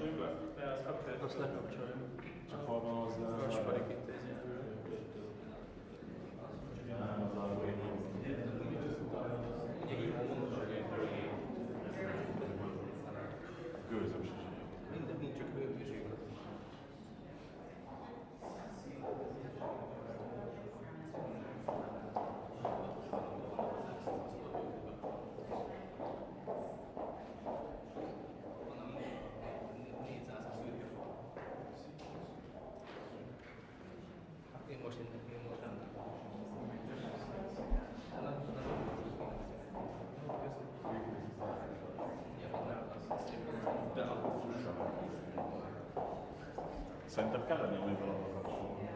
kapcsoljuk le? De azt kapcsoljuk. Azt lekapcsoljuk. Csak hol van hozzá? Kasparik intézmény. Gőzöm se. Minden, nincs csak hővizség. Szerintem kellene nyomni valahol kapcsolni.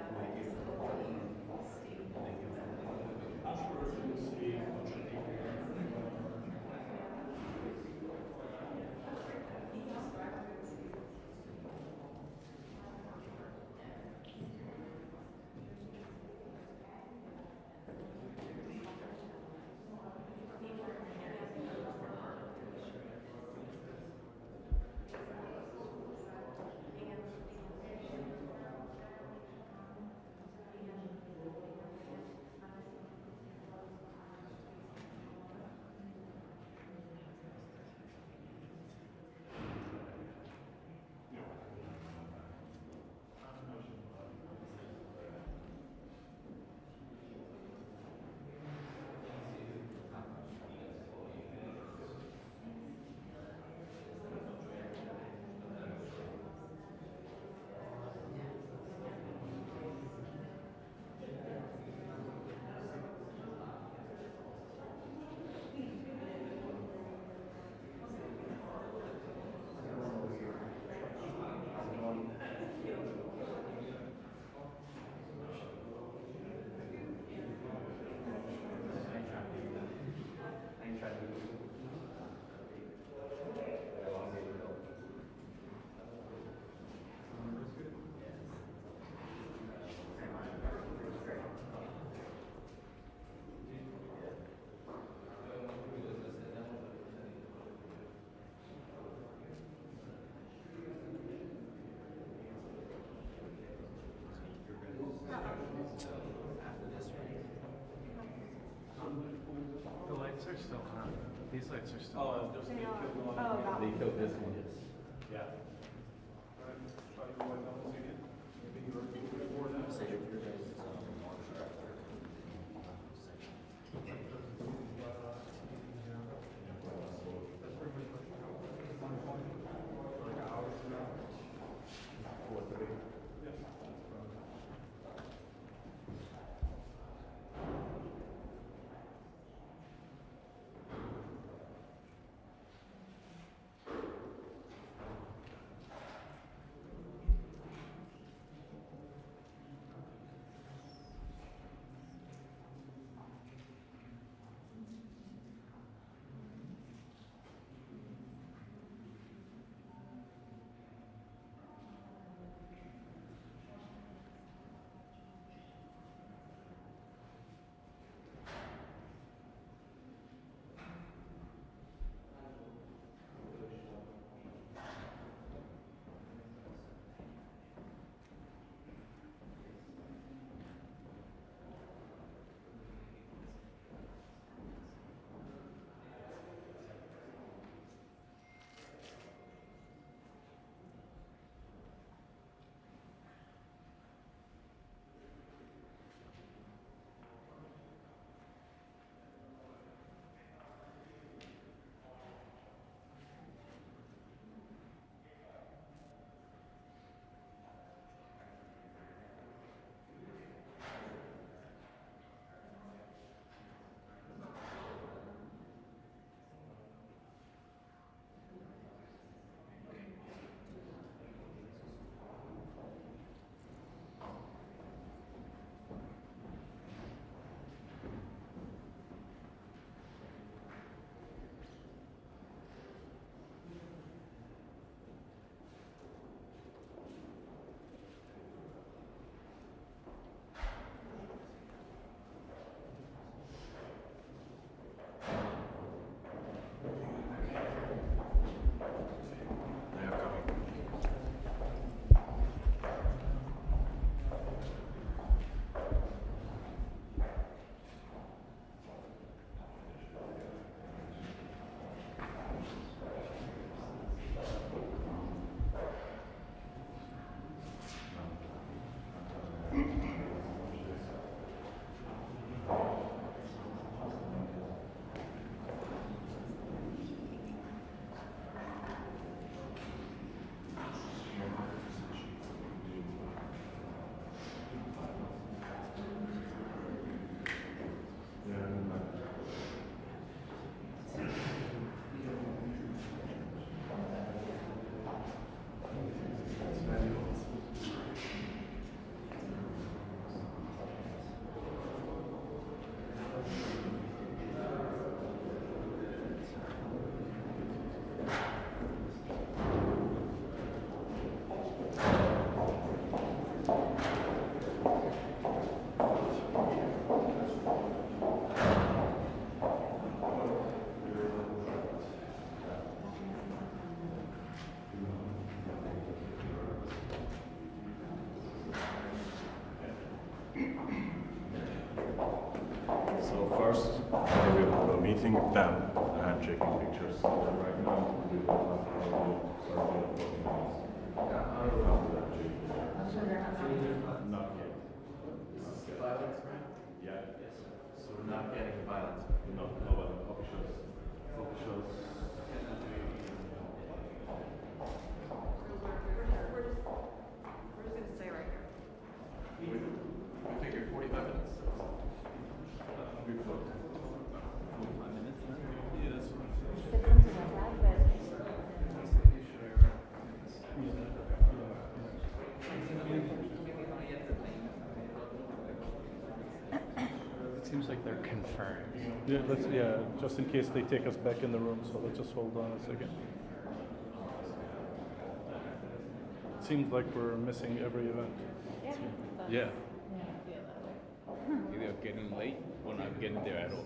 The lights are still on. These lights are still Oh, on. just They they are. killed one. Oh, that They one. killed this one. Yeah. Try to go like that once again. Maybe you were before that. Like hours from now. first, we have a meeting, then a handshaking pictures. And right now, we will have probably 30 or 40 minutes. After that, not yet. Violence, right? Yeah. So we're not getting violence. No, but officials. Officials. We're just gonna stay right here. We figured 45 minutes. We float. 45 minutes? Yeah, that's what Said something like that, but it seems like they're confirmed. Yeah, just in case they take us back in the room, so let's just hold on a second. It seems like we're missing every event. Yeah. Either getting late or not getting there at all.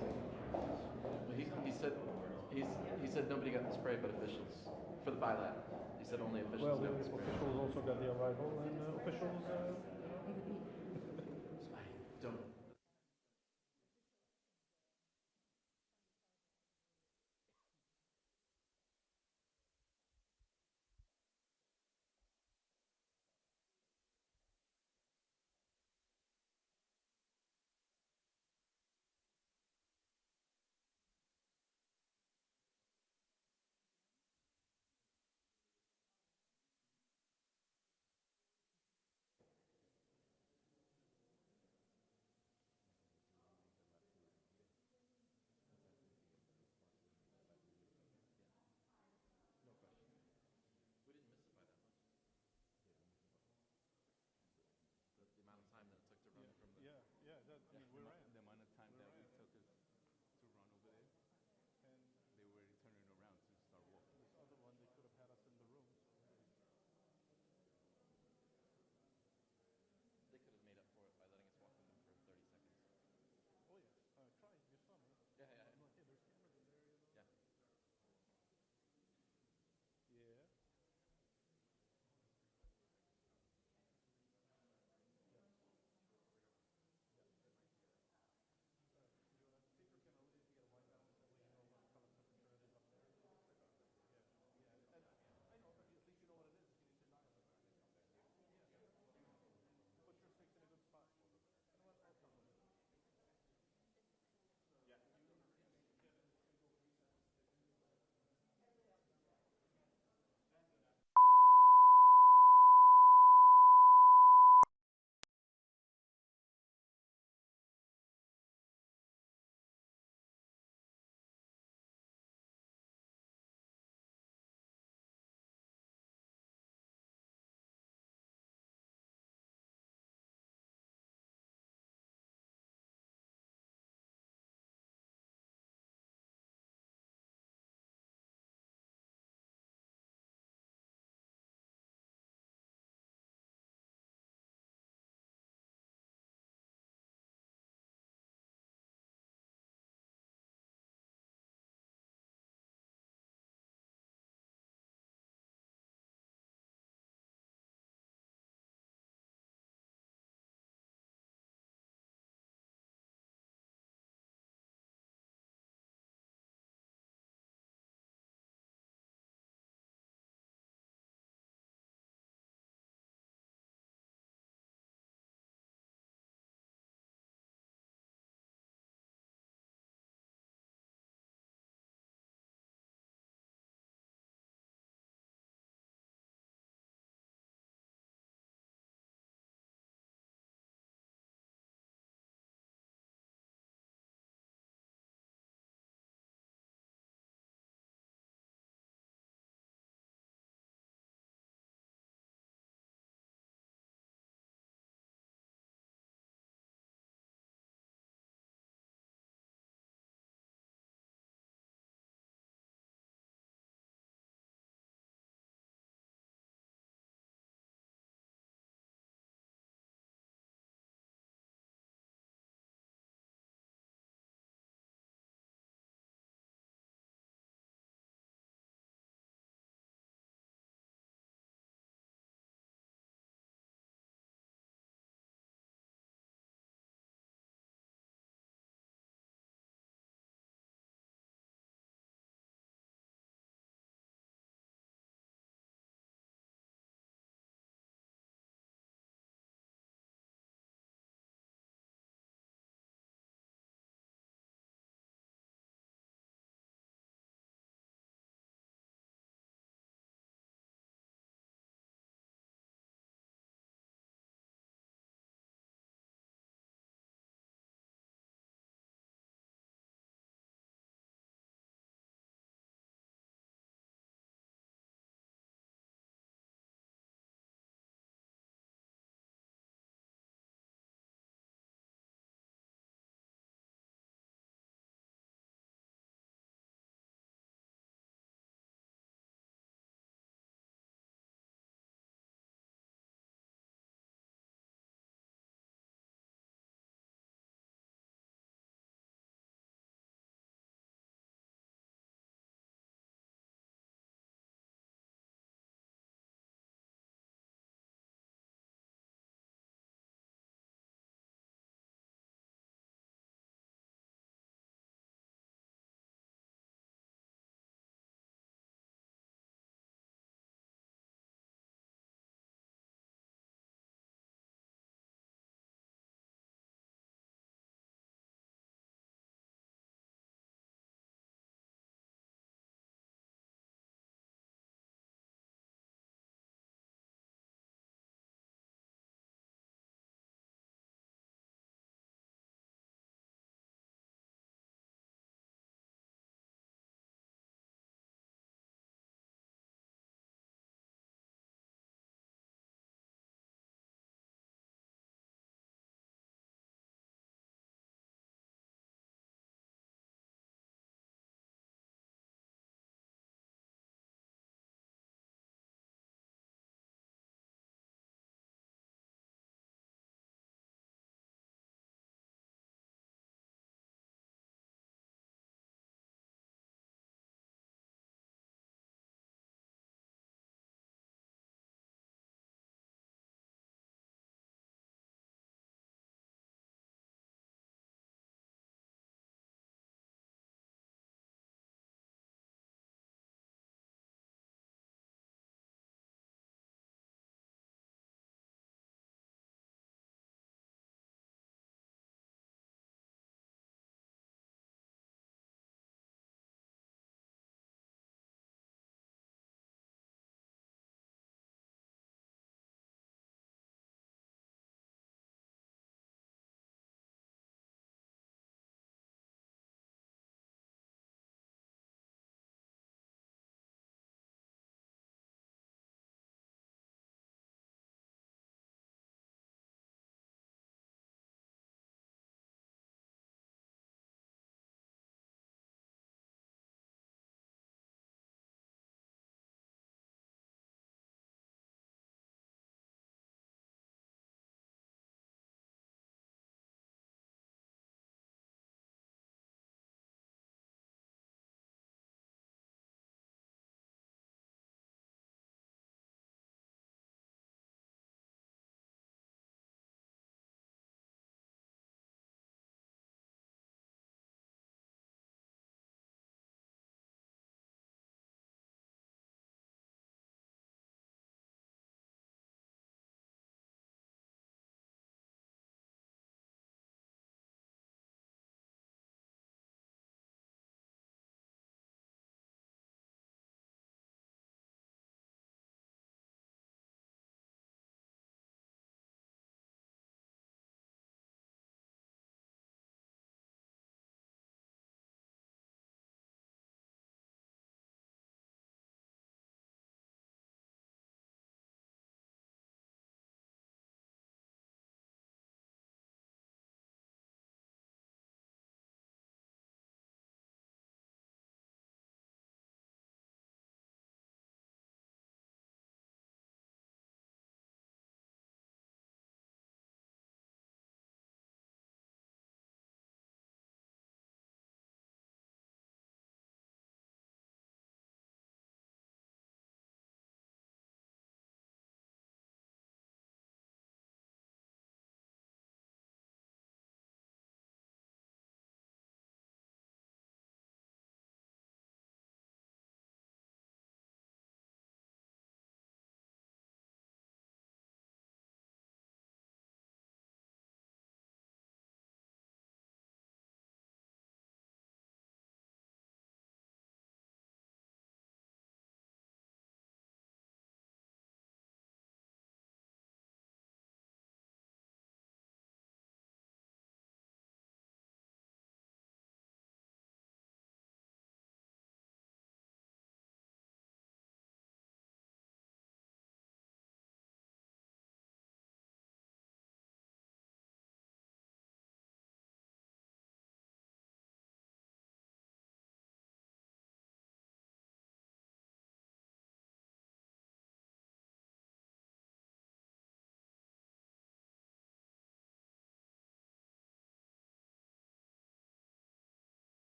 He said nobody got the spray but officials for the bilat. He said only Well, officials the got the spray. officials also got the arrival, and officials. I don't.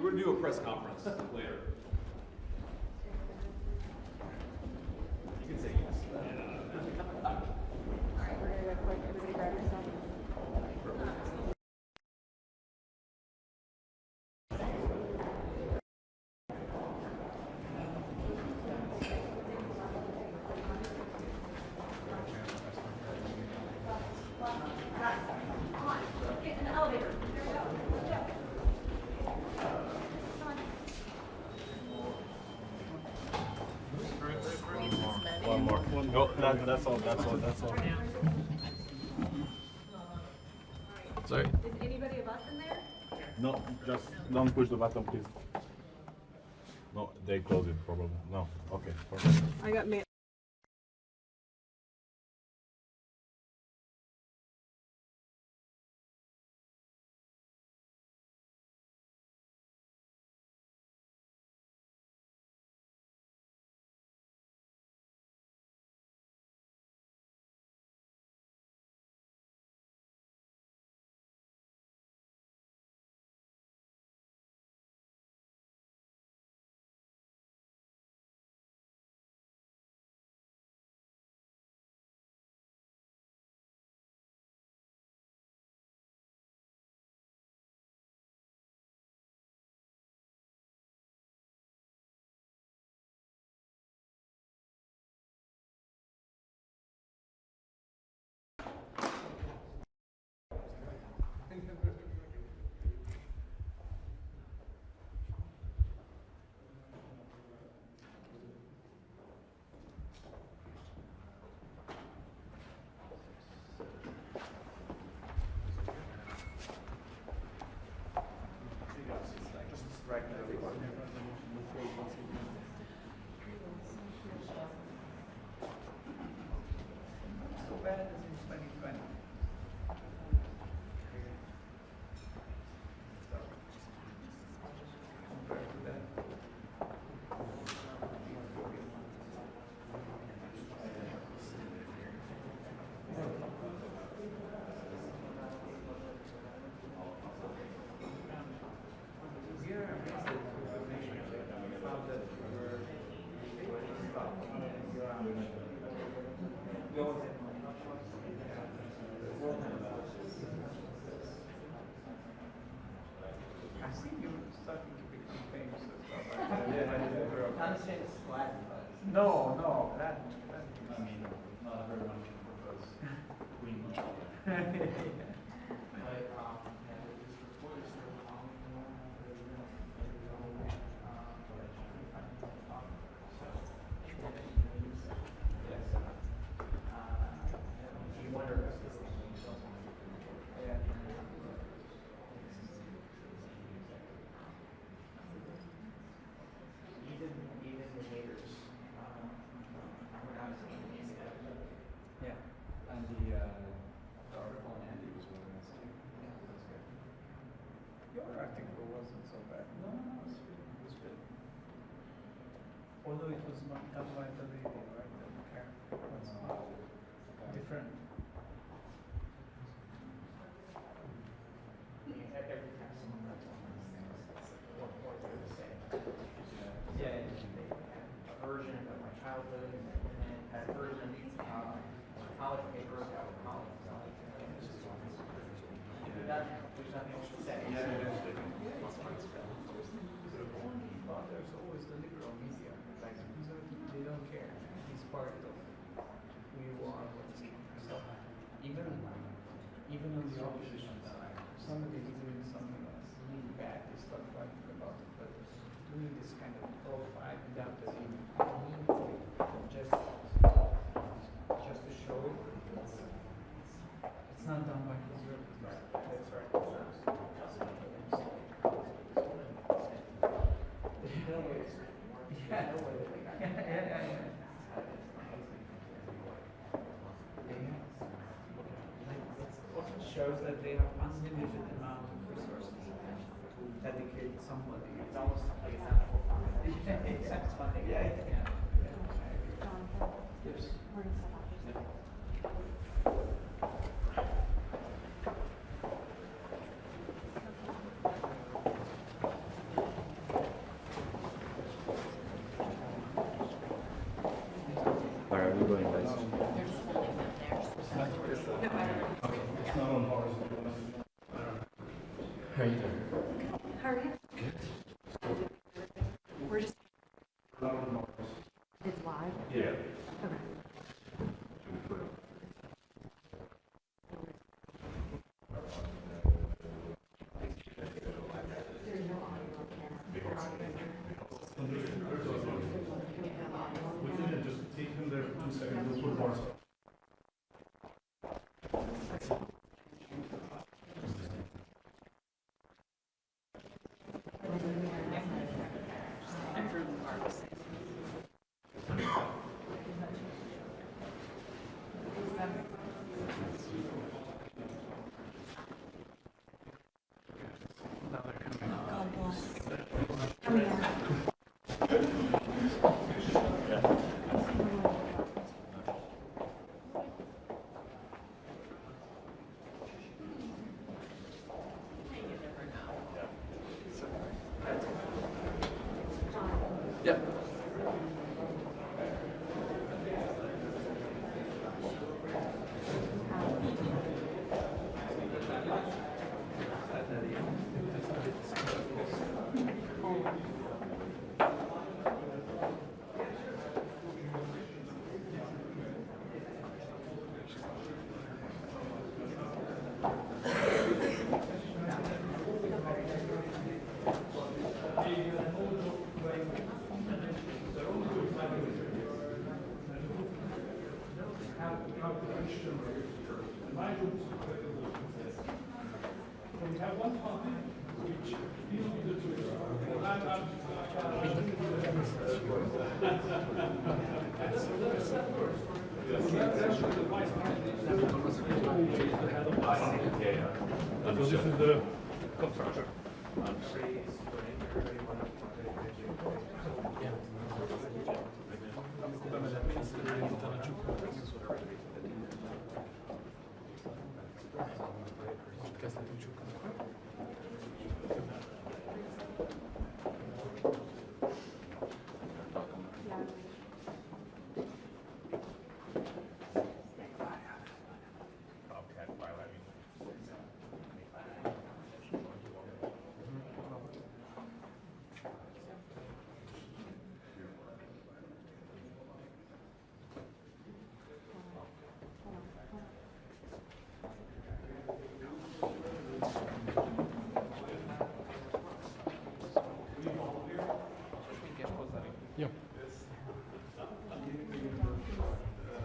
So we're gonna do a press conference later. You can say yes. All right, we're gonna go quick. Everybody grab yourself. Get in the elevator. There we go. Let's go. Come on. One more. No, that's all. Sorry. Is anybody of us in there? No, just don't push the button, please. No, they close it probably. No. Okay, perfect. I got me. No, no, that I mean, not everyone can propose queen. Yeah, and the article on Andy was really nice too. Yeah, that's good. Your article wasn't so bad. No, it was good. Although it was not done by the lady, right? The character was different. Every time someone writes one of these things, it's what they're the same. Yeah, a version of my childhood, and then a version of college papers about college. There's nothing else to say. But there's always the liberal media. Like, they don't care. He's part of who you are. So even on the opposition side, somebody is doing something that's really bad, they start writing about it. But doing this kind of profile without the need just to show it, it's not done by conservatives. That's right. It shows that they have unlimited amount of resources to dedicate somebody. It's almost like it's not full time. It's funding. Yeah. Yes. We're gonna step out. How are you? We're just. It's live? Yeah. Okay. We can just take him there for 2 seconds. We'll put more stuff. Yep. So this is the construction.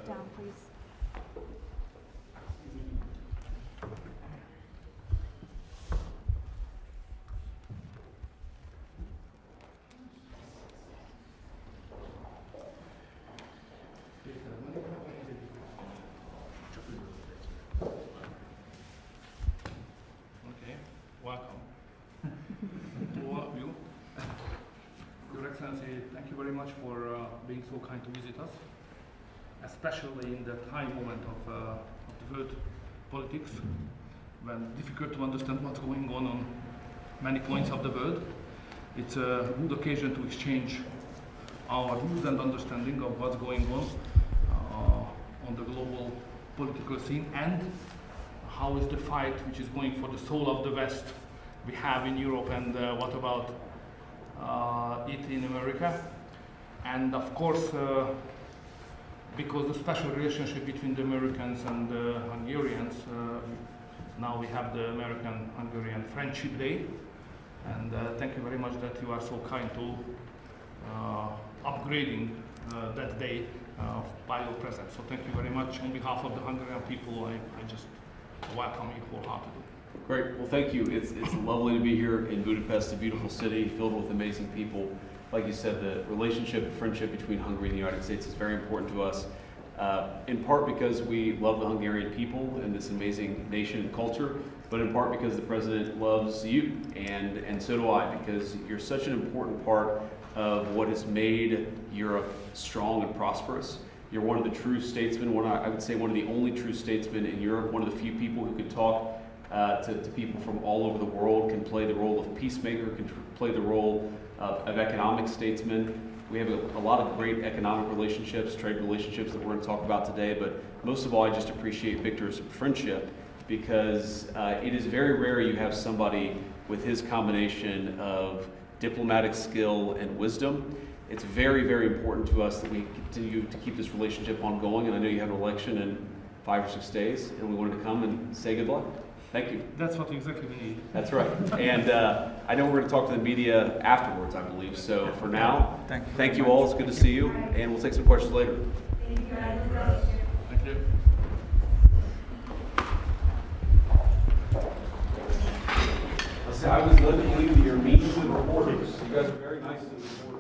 Down, please. Okay, welcome to all of you. Your Excellency, thank you very much for being so kind to visit us, especially in the high moment of the world politics, when it's difficult to understand what's going on many points of the world. It's a good occasion to exchange our views and understanding of what's going on the global political scene, and how is the fight which is going for the soul of the West we have in Europe, and what about it in America. And of course, because the special relationship between the Americans and the Hungarians, now we have the American-Hungarian Friendship Day. And thank you very much that you are so kind to upgrading that day by your presence. So thank you very much. On behalf of the Hungarian people, I just welcome you wholeheartedly. Great. Well, thank you. It's lovely to be here in Budapest, a beautiful city filled with amazing people. Like you said, the relationship and friendship between Hungary and the United States is very important to us, in part because we love the Hungarian people and this amazing nation and culture, but in part because the President loves you, and so do I, because you're such an important part of what has made Europe strong and prosperous. You're one of the true statesmen, I would say one of the only true statesmen in Europe, one of the few people who can talk to people from all over the world, can play the role of peacemaker, can play the role of economic statesman. We have a lot of great economic relationships, trade relationships that we're going to talk about today, but most of all, I just appreciate Viktor's friendship, because it is very rare you have somebody with his combination of diplomatic skill and wisdom. It's very, very important to us that we continue to keep this relationship ongoing, and I know you have an election in 5 or 6 days, and we wanted to come and say good luck. Thank you. That's what exactly we need. That's right. And I know we're going to talk to the media afterwards, I believe. So for now, thank you all. It's good to see you, and we'll take some questions later. Thank you. I was led to believe that you're mean to the reporters. You guys are very nice to the reporters.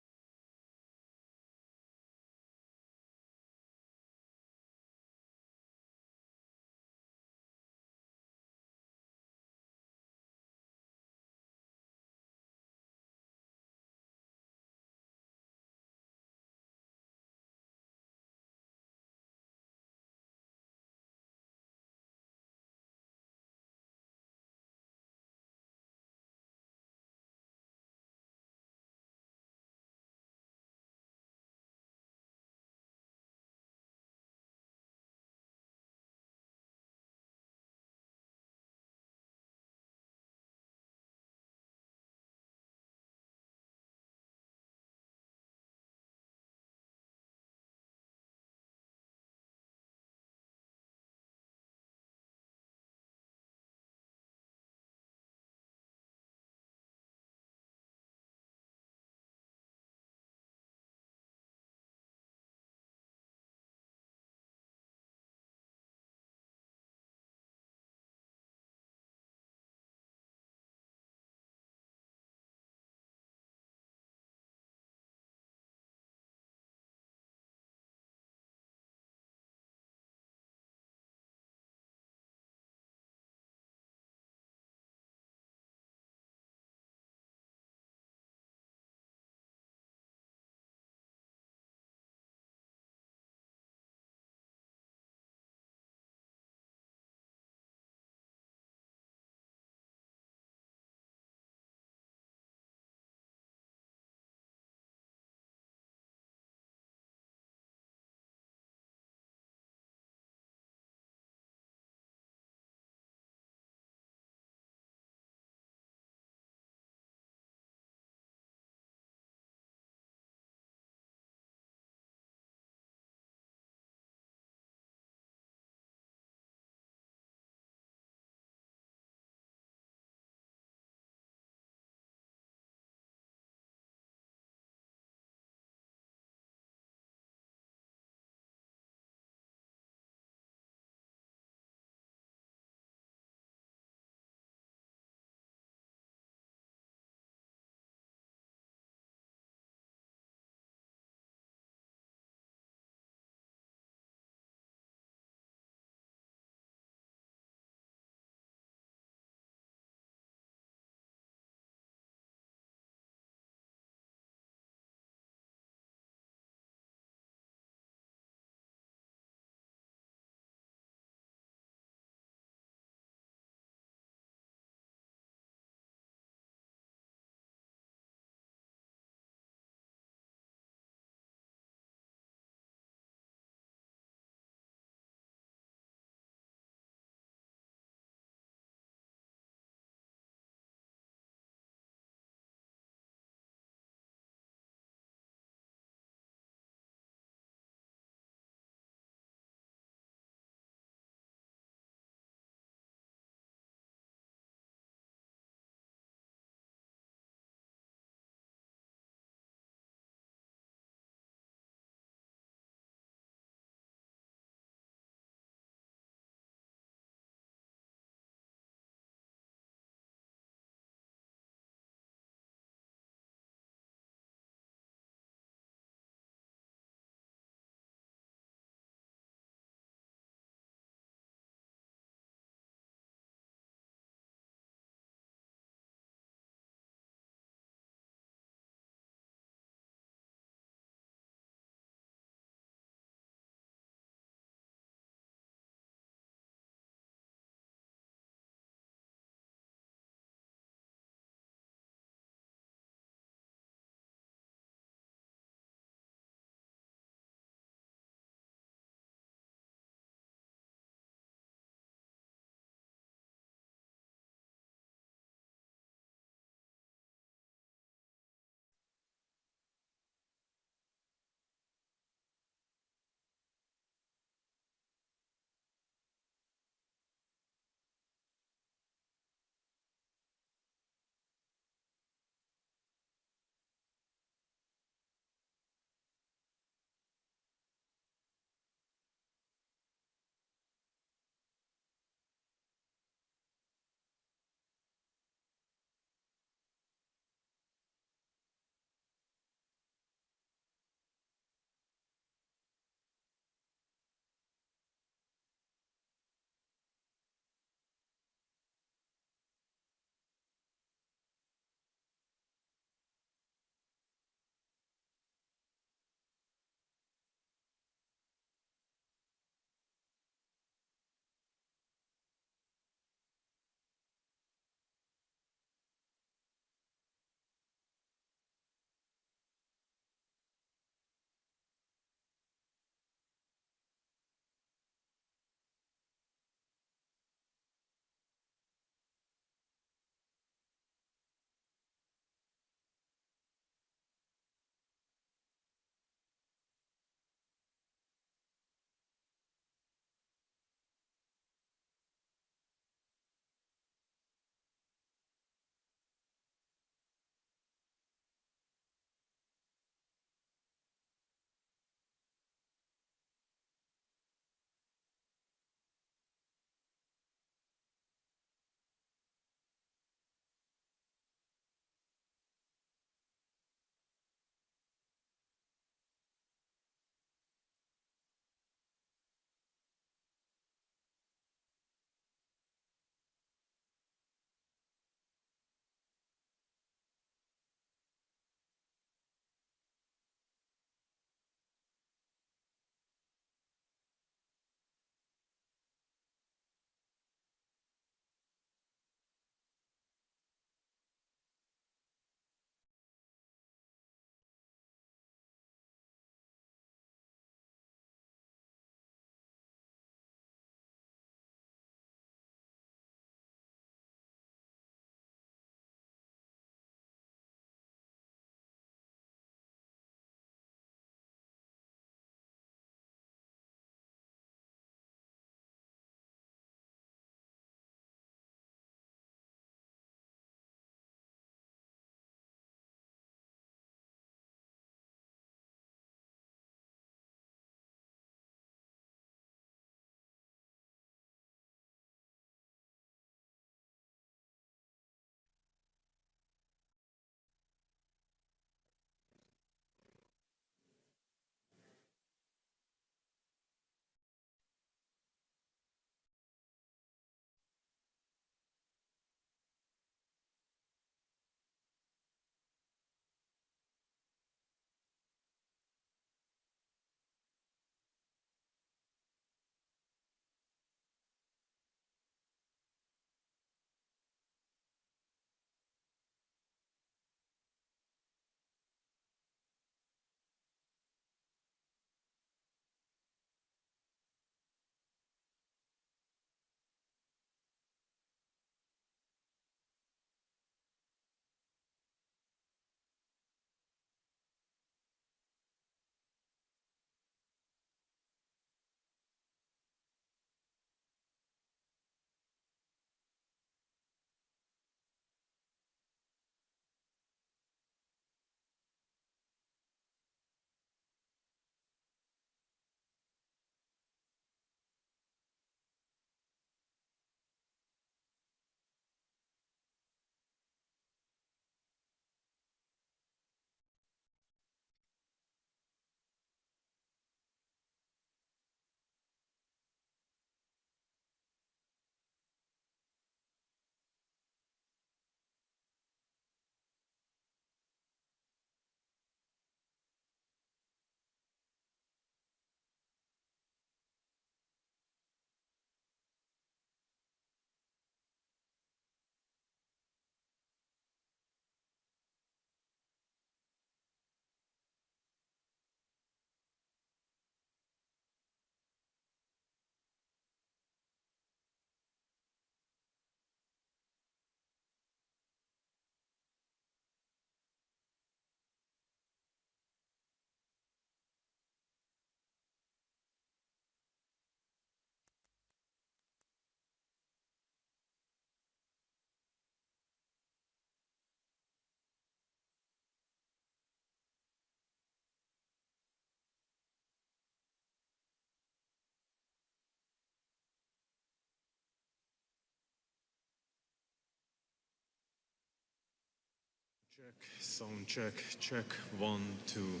Sound check, check, 1, 2,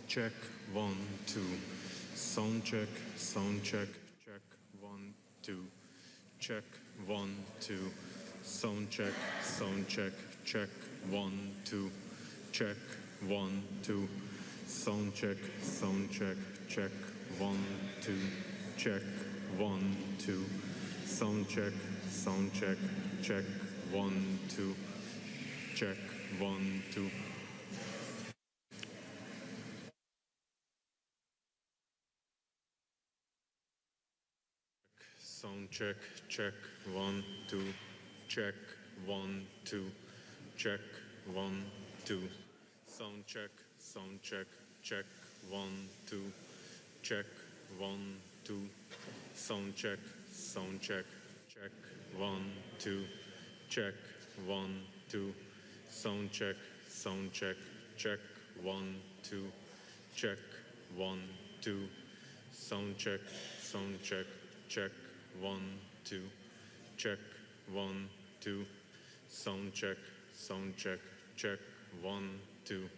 check, 1, 2, sound check, check, 1, 2, check, 1, 2, sound check, check, 1, 2, check, 1, 2, sound check, check, 1, 2, check, 1, 2, sound check, check, 1, 2, check, 1, 2. Sound check, check, 1, 2, check, 1, 2, check, 1, 2. Sound check, check, 1, 2, check, 1, 2. Sound check, check, 1, 2, check, 1, 2. Sound check, check, 1, 2, check, 1, 2. Sound check, check, 1, 2, check, 1, 2. Sound check, check, 1, 2.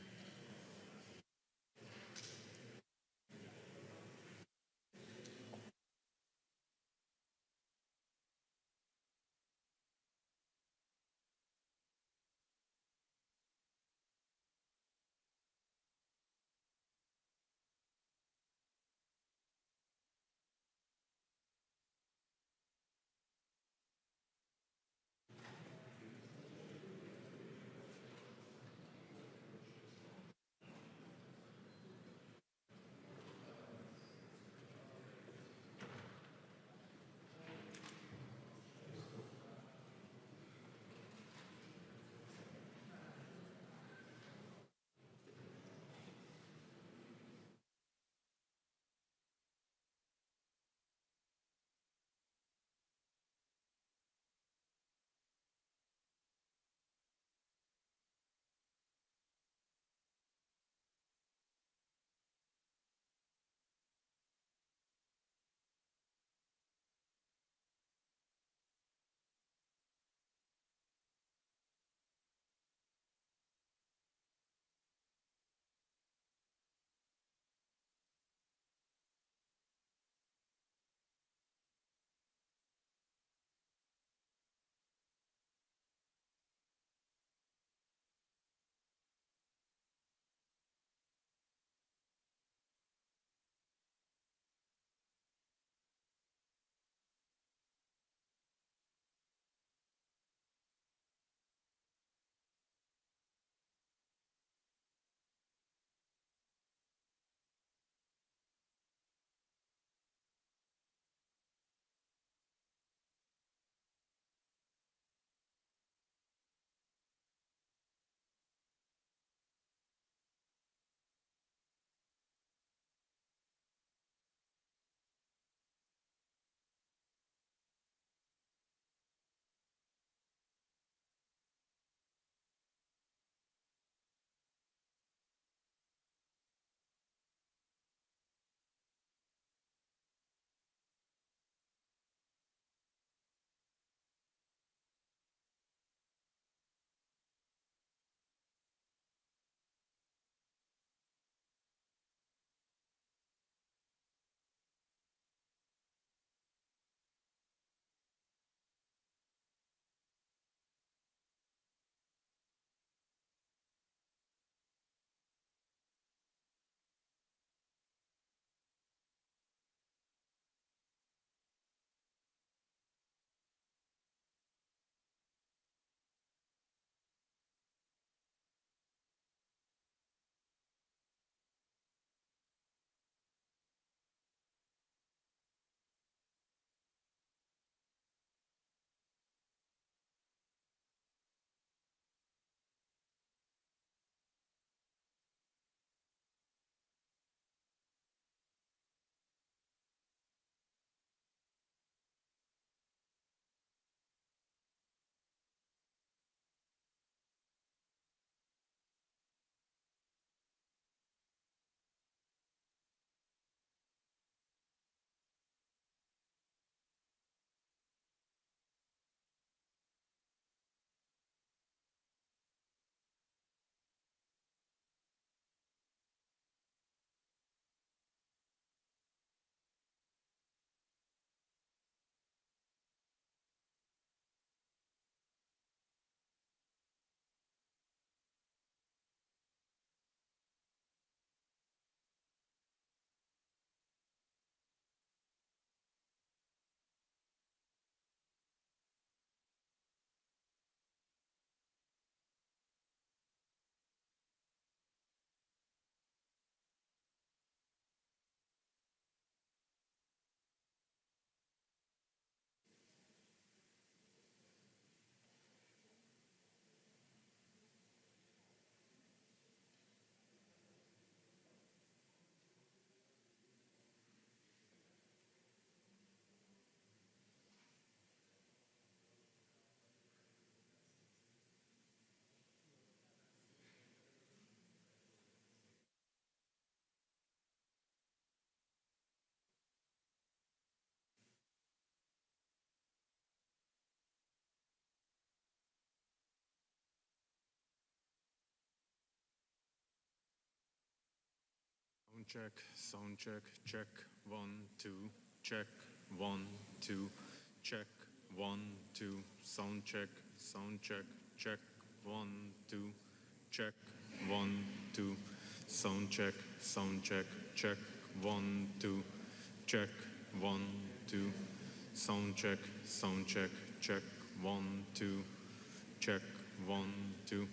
sound check, check, 1, 2, check, 1, 2, check, 1, 2, sound check, check, 1, 2, check, 1, 2, sound check, check, 1, 2, check, 1, 2, sound check, check, 1, 2, check, 1, 2.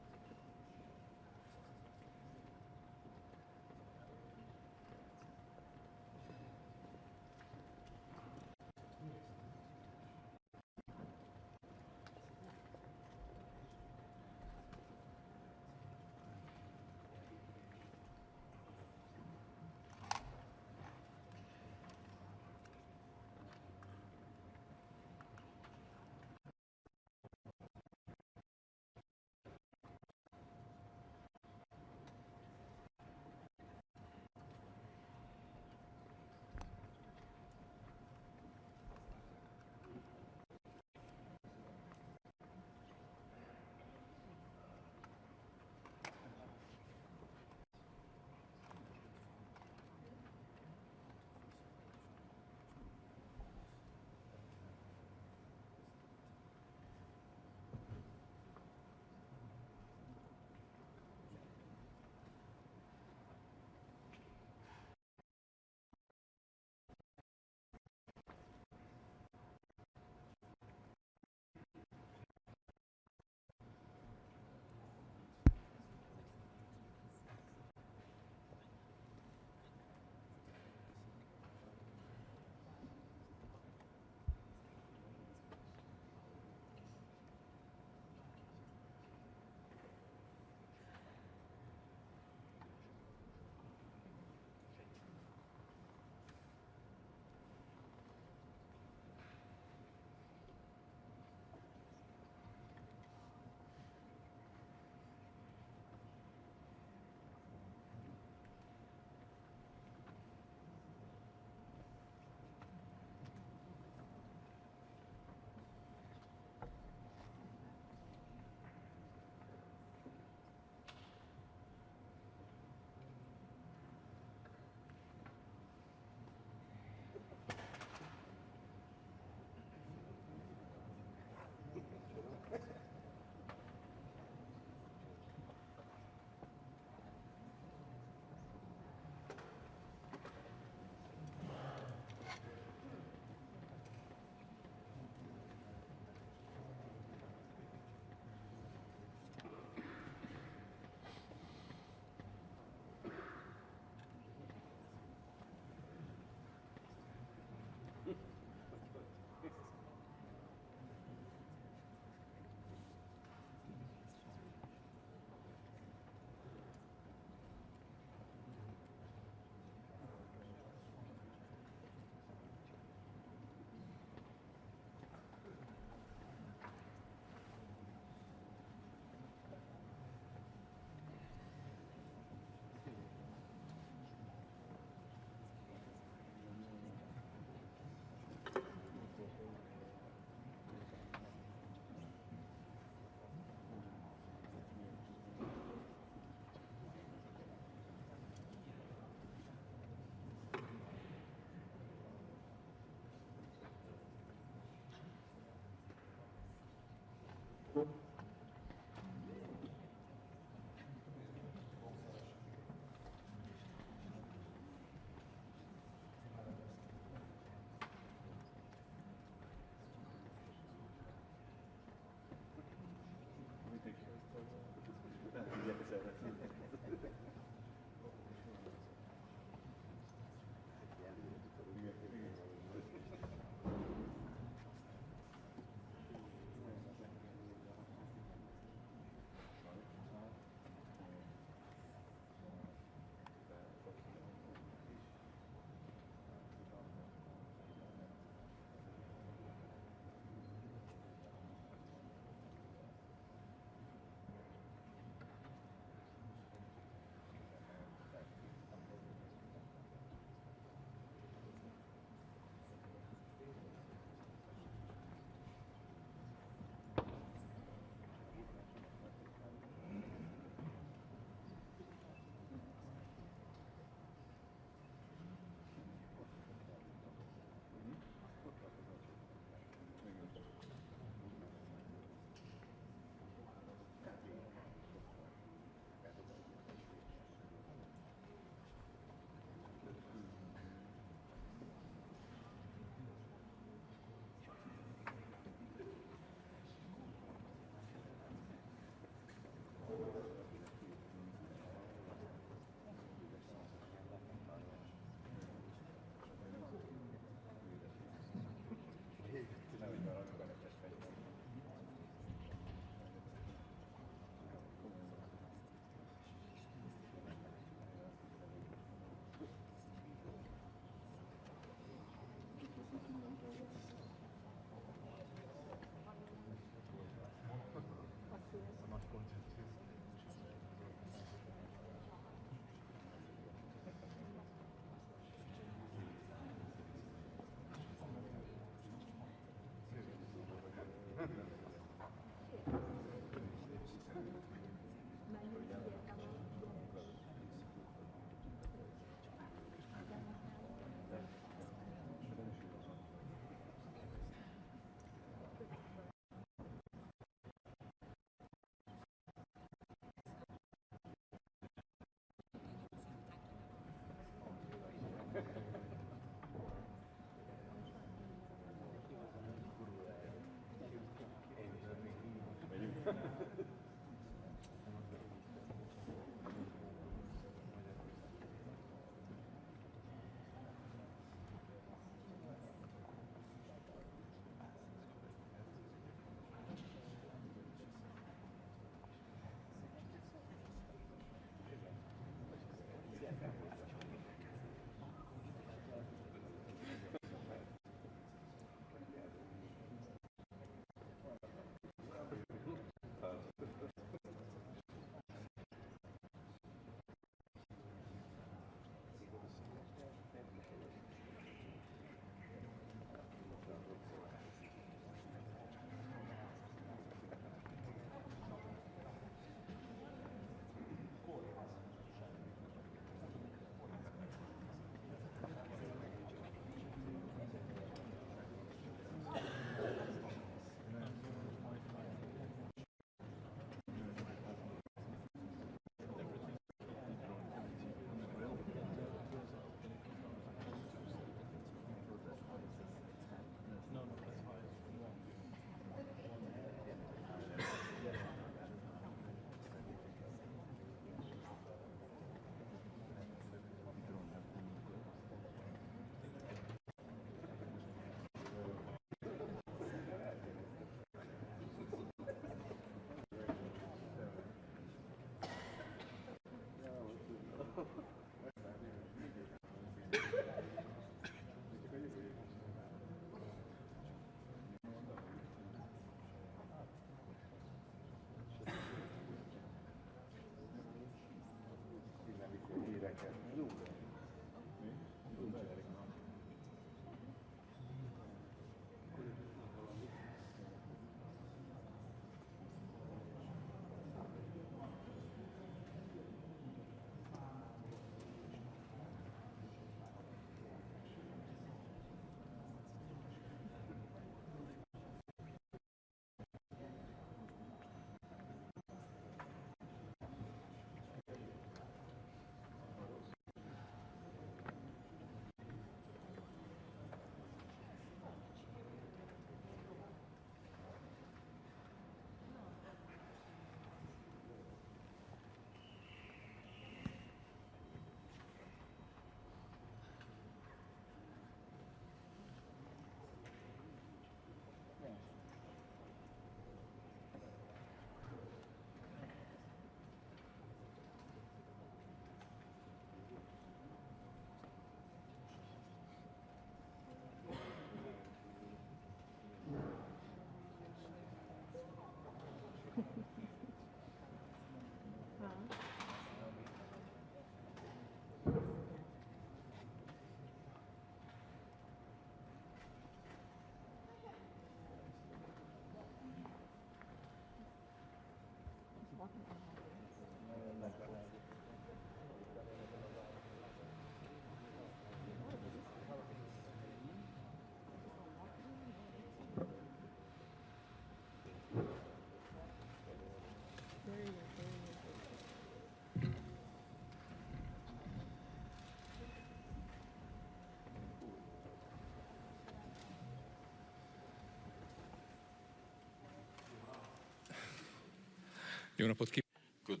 Good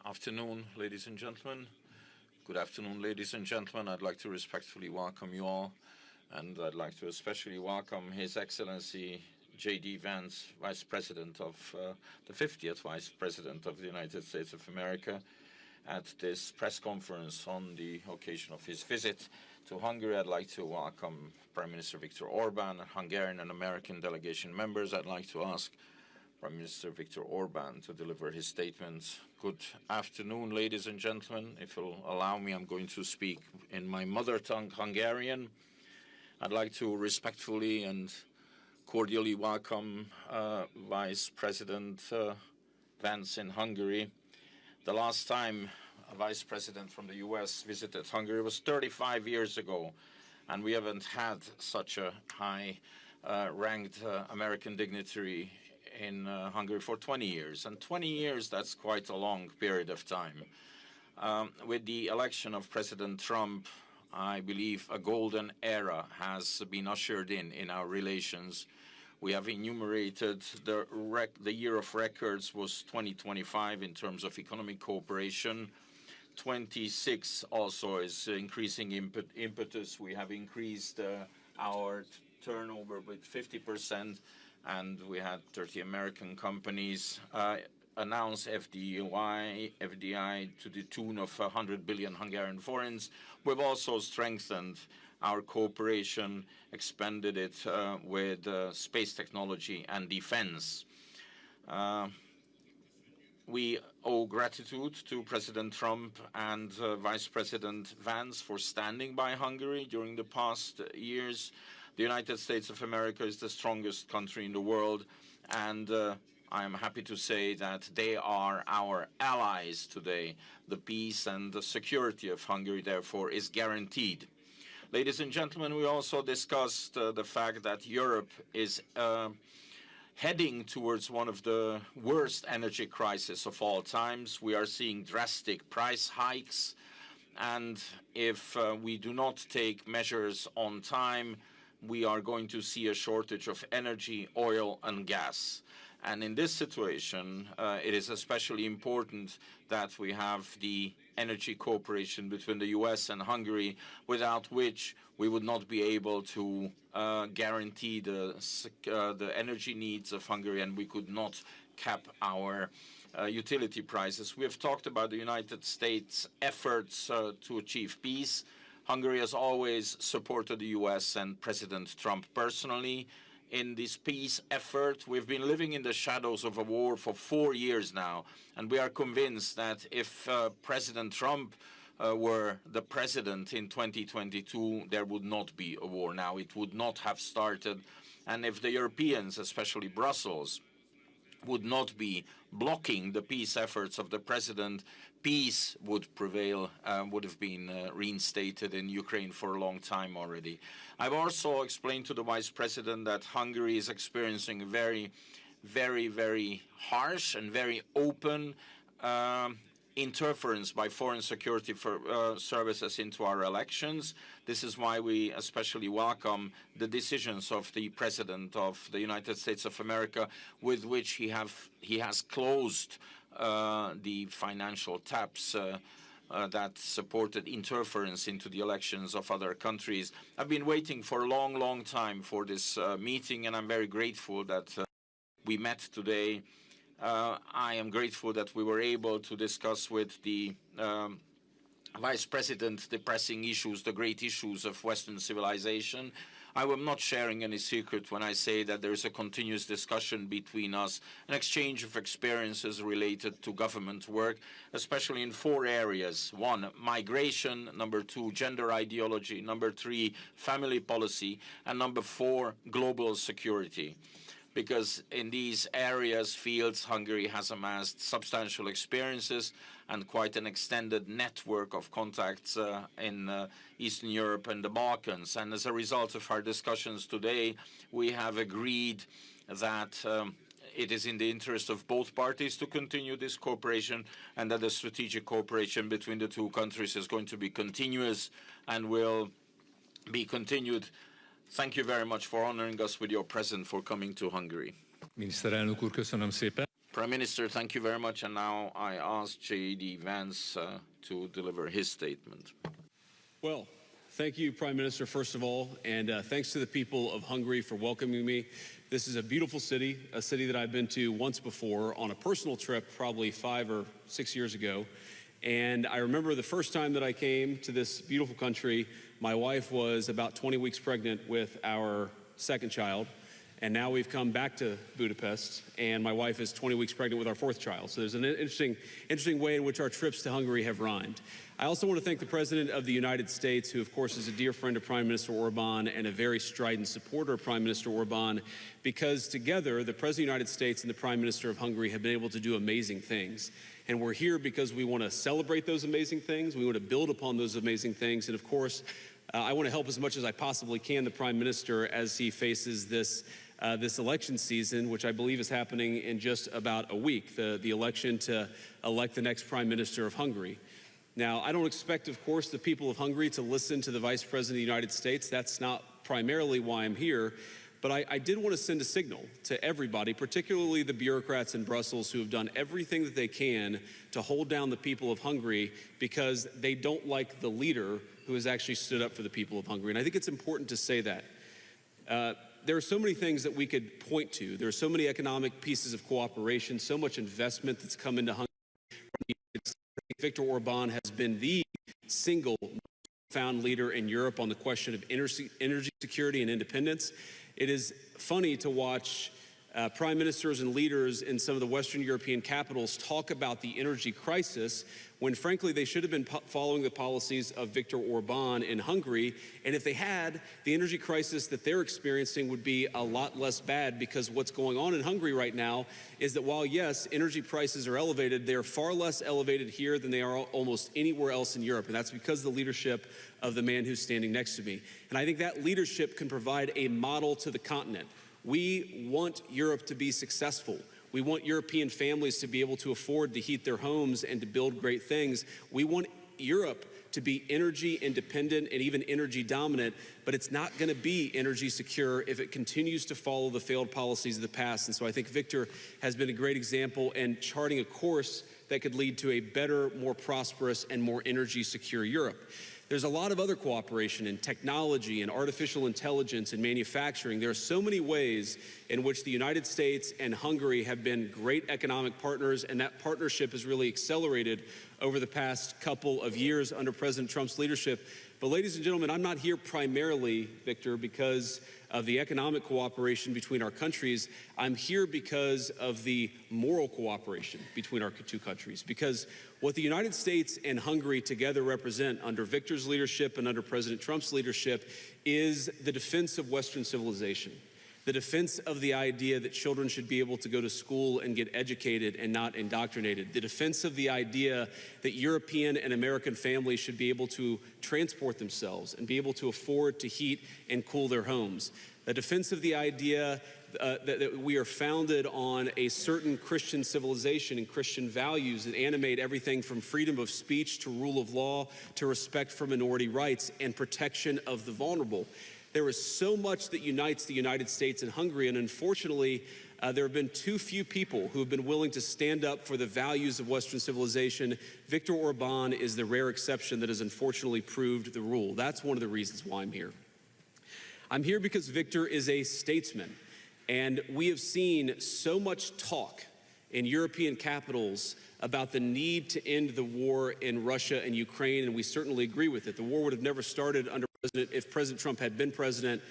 afternoon, ladies and gentlemen. Good afternoon, ladies and gentlemen. I'd like to respectfully welcome you all, and I'd like to especially welcome His Excellency JD Vance, Vice President of the 50th Vice President of the United States of America, at this press conference on the occasion of his visit to Hungary. I'd like to welcome Prime Minister Viktor Orban, Hungarian and American delegation members. I'd like to ask Prime Minister Viktor Orban to deliver his statement. Good afternoon, ladies and gentlemen. If you'll allow me, I'm going to speak in my mother tongue, Hungarian. I'd like to respectfully and cordially welcome Vice President Vance in Hungary. The last time a Vice President from the US visited Hungary was 35 years ago, and we haven't had such a high-ranked American dignitary in Hungary for 20 years. And 20 years, that's quite a long period of time. With the election of President Trump, I believe a golden era has been ushered in our relations. We have enumerated the year of records was 2025 in terms of economic cooperation. 26 also is increasing impetus. We have increased our turnover with 50%. And we had 30 American companies announce FDI to the tune of 100 billion Hungarian forints. We've also strengthened our cooperation, expanded it with space technology and defense. We owe gratitude to President Trump and Vice President Vance for standing by Hungary during the past years. The United States of America is the strongest country in the world, and I am happy to say that they are our allies today. The peace and the security of Hungary, therefore, is guaranteed. Ladies and gentlemen, we also discussed the fact that Europe is heading towards one of the worst energy crises of all times. We are seeing drastic price hikes, and if we do not take measures on time, we are going to see a shortage of energy, oil, and gas. And in this situation, it is especially important that we have the energy cooperation between the US and Hungary, without which we would not be able to guarantee the energy needs of Hungary, and we could not cap our utility prices. We have talked about the United States' efforts to achieve peace. Hungary has always supported the US and President Trump personally in this peace effort. We've been living in the shadows of a war for 4 years now, and we are convinced that if President Trump were the president in 2022, there would not be a war now. It would not have started. And if the Europeans, especially Brussels, would not be blocking the peace efforts of the president, peace would prevail, would have been reinstated in Ukraine for a long time already. I've also explained to the Vice President that Hungary is experiencing very, very, very harsh and very open interference by foreign security services into our elections. This is why we especially welcome the decisions of the President of the United States of America, with which he has closed the financial taps that supported interference into the elections of other countries. I've been waiting for a long, long time for this meeting, and I'm very grateful that we met today. I am grateful that we were able to discuss with the Vice President the pressing issues, the great issues of Western civilization. I am not sharing any secret when I say that there is a continuous discussion between us, an exchange of experiences related to government work, especially in 4 areas. 1, migration. Number 2, gender ideology. Number 3, family policy. And number 4, global security. Because in these areas, fields, Hungary has amassed substantial experiences and quite an extended network of contacts in Eastern Europe and the Balkans. And as a result of our discussions today, we have agreed that it is in the interest of both parties to continue this cooperation, and that the strategic cooperation between the 2 countries is going to be continuous and will be continued. Thank you very much for honoring us with your presence, for coming to Hungary. Miniszterelnök úr, köszönöm szépen. Prime Minister, thank you very much. And now I ask JD Vance to deliver his statement. Well, thank you, Prime Minister, first of all, and thanks to the people of Hungary for welcoming me. This is a beautiful city, a city that I've been to once before on a personal trip probably 5 or 6 years ago. And I remember the first time that I came to this beautiful country, my wife was about 20 weeks pregnant with our second child. And now we've come back to Budapest, and my wife is 20 weeks pregnant with our fourth child. So there's an interesting way in which our trips to Hungary have rhymed. I also want to thank the President of the United States, who of course is a dear friend of Prime Minister Orban and a very strident supporter of Prime Minister Orban, because together the President of the United States and the Prime Minister of Hungary have been able to do amazing things. And we're here because we want to celebrate those amazing things. We want to build upon those amazing things. And of course, I want to help as much as I possibly can the Prime Minister as he faces this election season, which I believe is happening in just about a week, the election to elect the next Prime Minister of Hungary. Now, I don't expect, of course, the people of Hungary to listen to the Vice President of the United States. That's not primarily why I'm here. But I did want to send a signal to everybody, particularly the bureaucrats in Brussels who have done everything that they can to hold down the people of Hungary because they don't like the leader who has actually stood up for the people of Hungary. And I think it's important to say that. There are so many things that we could point to. There are so many economic pieces of cooperation, so much investment that's come into Hungary. Viktor Orban has been the single profound leader in Europe on the question of energy security and independence. It is funny to watch prime ministers and leaders in some of the Western European capitals talk about the energy crisis when, frankly, they should have been following the policies of Viktor Orban in Hungary. And if they had, the energy crisis that they're experiencing would be a lot less bad, because what's going on in Hungary right now is that while, yes, energy prices are elevated, they are far less elevated here than they are almost anywhere else in Europe. And that's because of the leadership of the man who's standing next to me. And I think that leadership can provide a model to the continent. We want Europe to be successful. We want European families to be able to afford to heat their homes and to build great things. We want Europe to be energy independent and even energy dominant, but it's not going to be energy secure if it continues to follow the failed policies of the past. And so I think Viktor has been a great example in charting a course that could lead to a better, more prosperous, and more energy secure Europe. There's a lot of other cooperation in technology and artificial intelligence and manufacturing. There are so many ways in which the United States and Hungary have been great economic partners, and that partnership has really accelerated over the past couple of years under President Trump's leadership. But ladies and gentlemen, I'm not here primarily, Viktor, because of the economic cooperation between our countries. I'm here because of the moral cooperation between our two countries. Because what the United States and Hungary together represent under Viktor's leadership and under President Trump's leadership is the defense of Western civilization. The defense of the idea that children should be able to go to school and get educated and not indoctrinated. The defense of the idea that European and American families should be able to transport themselves and be able to afford to heat and cool their homes. The defense of the idea that we are founded on a certain Christian civilization and Christian values that animate everything from freedom of speech to rule of law to respect for minority rights and protection of the vulnerable. There is so much that unites the United States and Hungary, and unfortunately, there have been too few people who have been willing to stand up for the values of Western civilization. Viktor Orban is the rare exception that has unfortunately proved the rule. That's one of the reasons why I'm here. I'm here because Viktor is a statesman, and we have seen so much talk in European capitals about the need to end the war in Russia and Ukraine, and we certainly agree with it. The war would have never started if President Trump had been president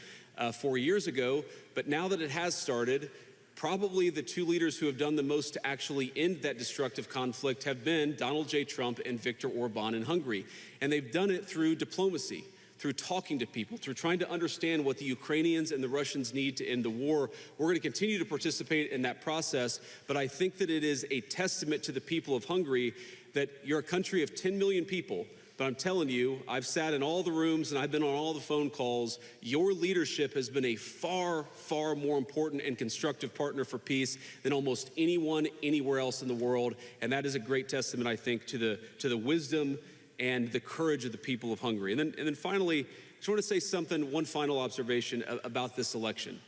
4 years ago, but now that it has started, probably the two leaders who have done the most to actually end that destructive conflict have been Donald J. Trump and Viktor Orban in Hungary. And they've done it through diplomacy, through talking to people, through trying to understand what the Ukrainians and the Russians need to end the war. We're going to continue to participate in that process, but I think that it is a testament to the people of Hungary that you're a country of 10 million people. But I'm telling you, I've sat in all the rooms and I've been on all the phone calls. Your leadership has been a far, far more important and constructive partner for peace than almost anyone anywhere else in the world. And that is a great testament, I think, to the wisdom and the courage of the people of Hungary. And then finally, I just want to say one final observation about this election.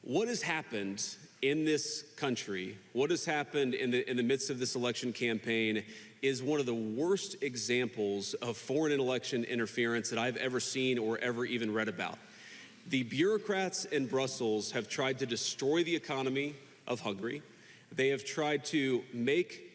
What has happened in this country, what has happened in the midst of this election campaign is one of the worst examples of foreign election interference that I've ever seen or ever even read about. The bureaucrats in Brussels have tried to destroy the economy of Hungary. They have tried to make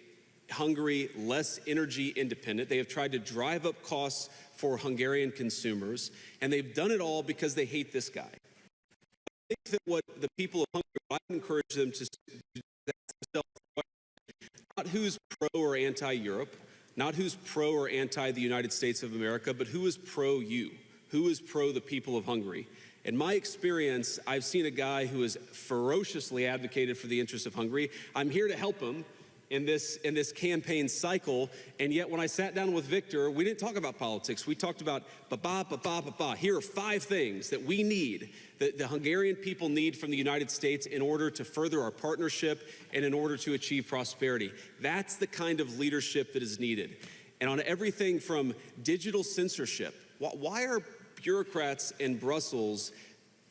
Hungary less energy independent. They have tried to drive up costs for Hungarian consumers, and they've done it all because they hate this guy. I think that what the people of Hungary, I encourage them to do not who's pro or anti-Europe, not who's pro or anti the United States of America, but who is pro-you, who is pro the people of Hungary. In my experience, I've seen a guy who has ferociously advocated for the interests of Hungary. I'm here to help him in this campaign cycle, and yet when I sat down with Viktor, we didn't talk about politics. We talked about Here are 5 things that we need, that the Hungarian people need from the United States in order to further our partnership and in order to achieve prosperity. That's the kind of leadership that is needed. And on everything from digital censorship, why are bureaucrats in Brussels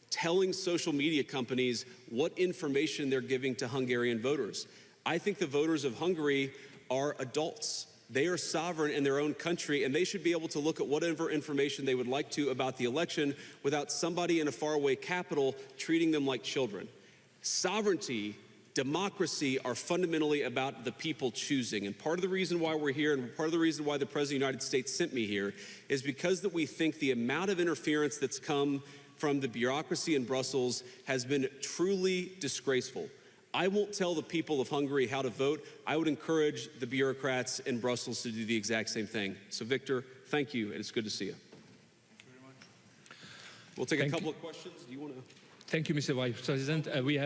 telling social media companies what information they're giving to Hungarian voters? I think the voters of Hungary are adults. They are sovereign in their own country, and they should be able to look at whatever information they would like to about the election without somebody in a faraway capital treating them like children. Sovereignty, democracy are fundamentally about the people choosing. And part of the reason why we're here, and part of the reason why the President of the United States sent me here, is because that we think the amount of interference that's come from the bureaucracy in Brussels has been truly disgraceful. I won't tell the people of Hungary how to vote. I would encourage the bureaucrats in Brussels to do the exact same thing. So, Viktor, thank you, and it's good to see you. We'll take a couple of questions. Do you want to? Thank you, Mr. Vice President. We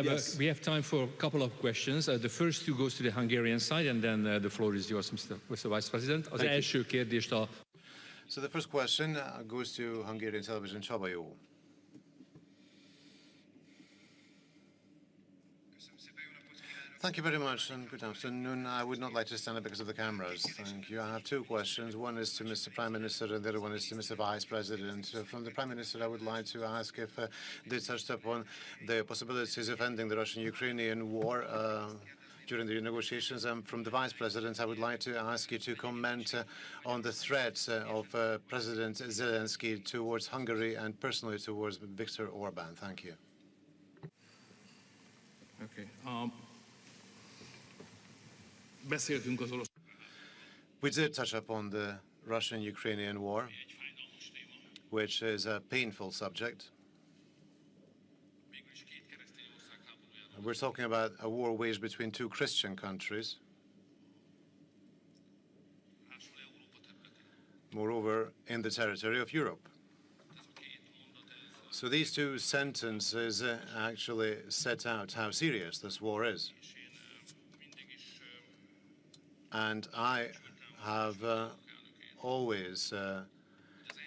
have time for a couple of questions. The first two goes to the Hungarian side, and then the floor is yours, Mr. Vice President. Az első kérdést a... So the first question goes to Hungarian television. Csaba. Thank you very much, and good afternoon. I would not like to stand up because of the cameras. Thank you. I have 2 questions. One is to Mr. Prime Minister, and the other one is to Mr. Vice President. From the Prime Minister, I would like to ask if they touched upon the possibilities of ending the Russian-Ukrainian war during the negotiations. And from the Vice President, I would like to ask you to comment on the threats of President Zelensky towards Hungary and personally towards Viktor Orban. Thank you. Okay. We did touch upon the Russian-Ukrainian war, which is a painful subject. We're talking about a war waged between 2 Christian countries. Moreover, in the territory of Europe. So these 2 sentences actually set out how serious this war is. And I have always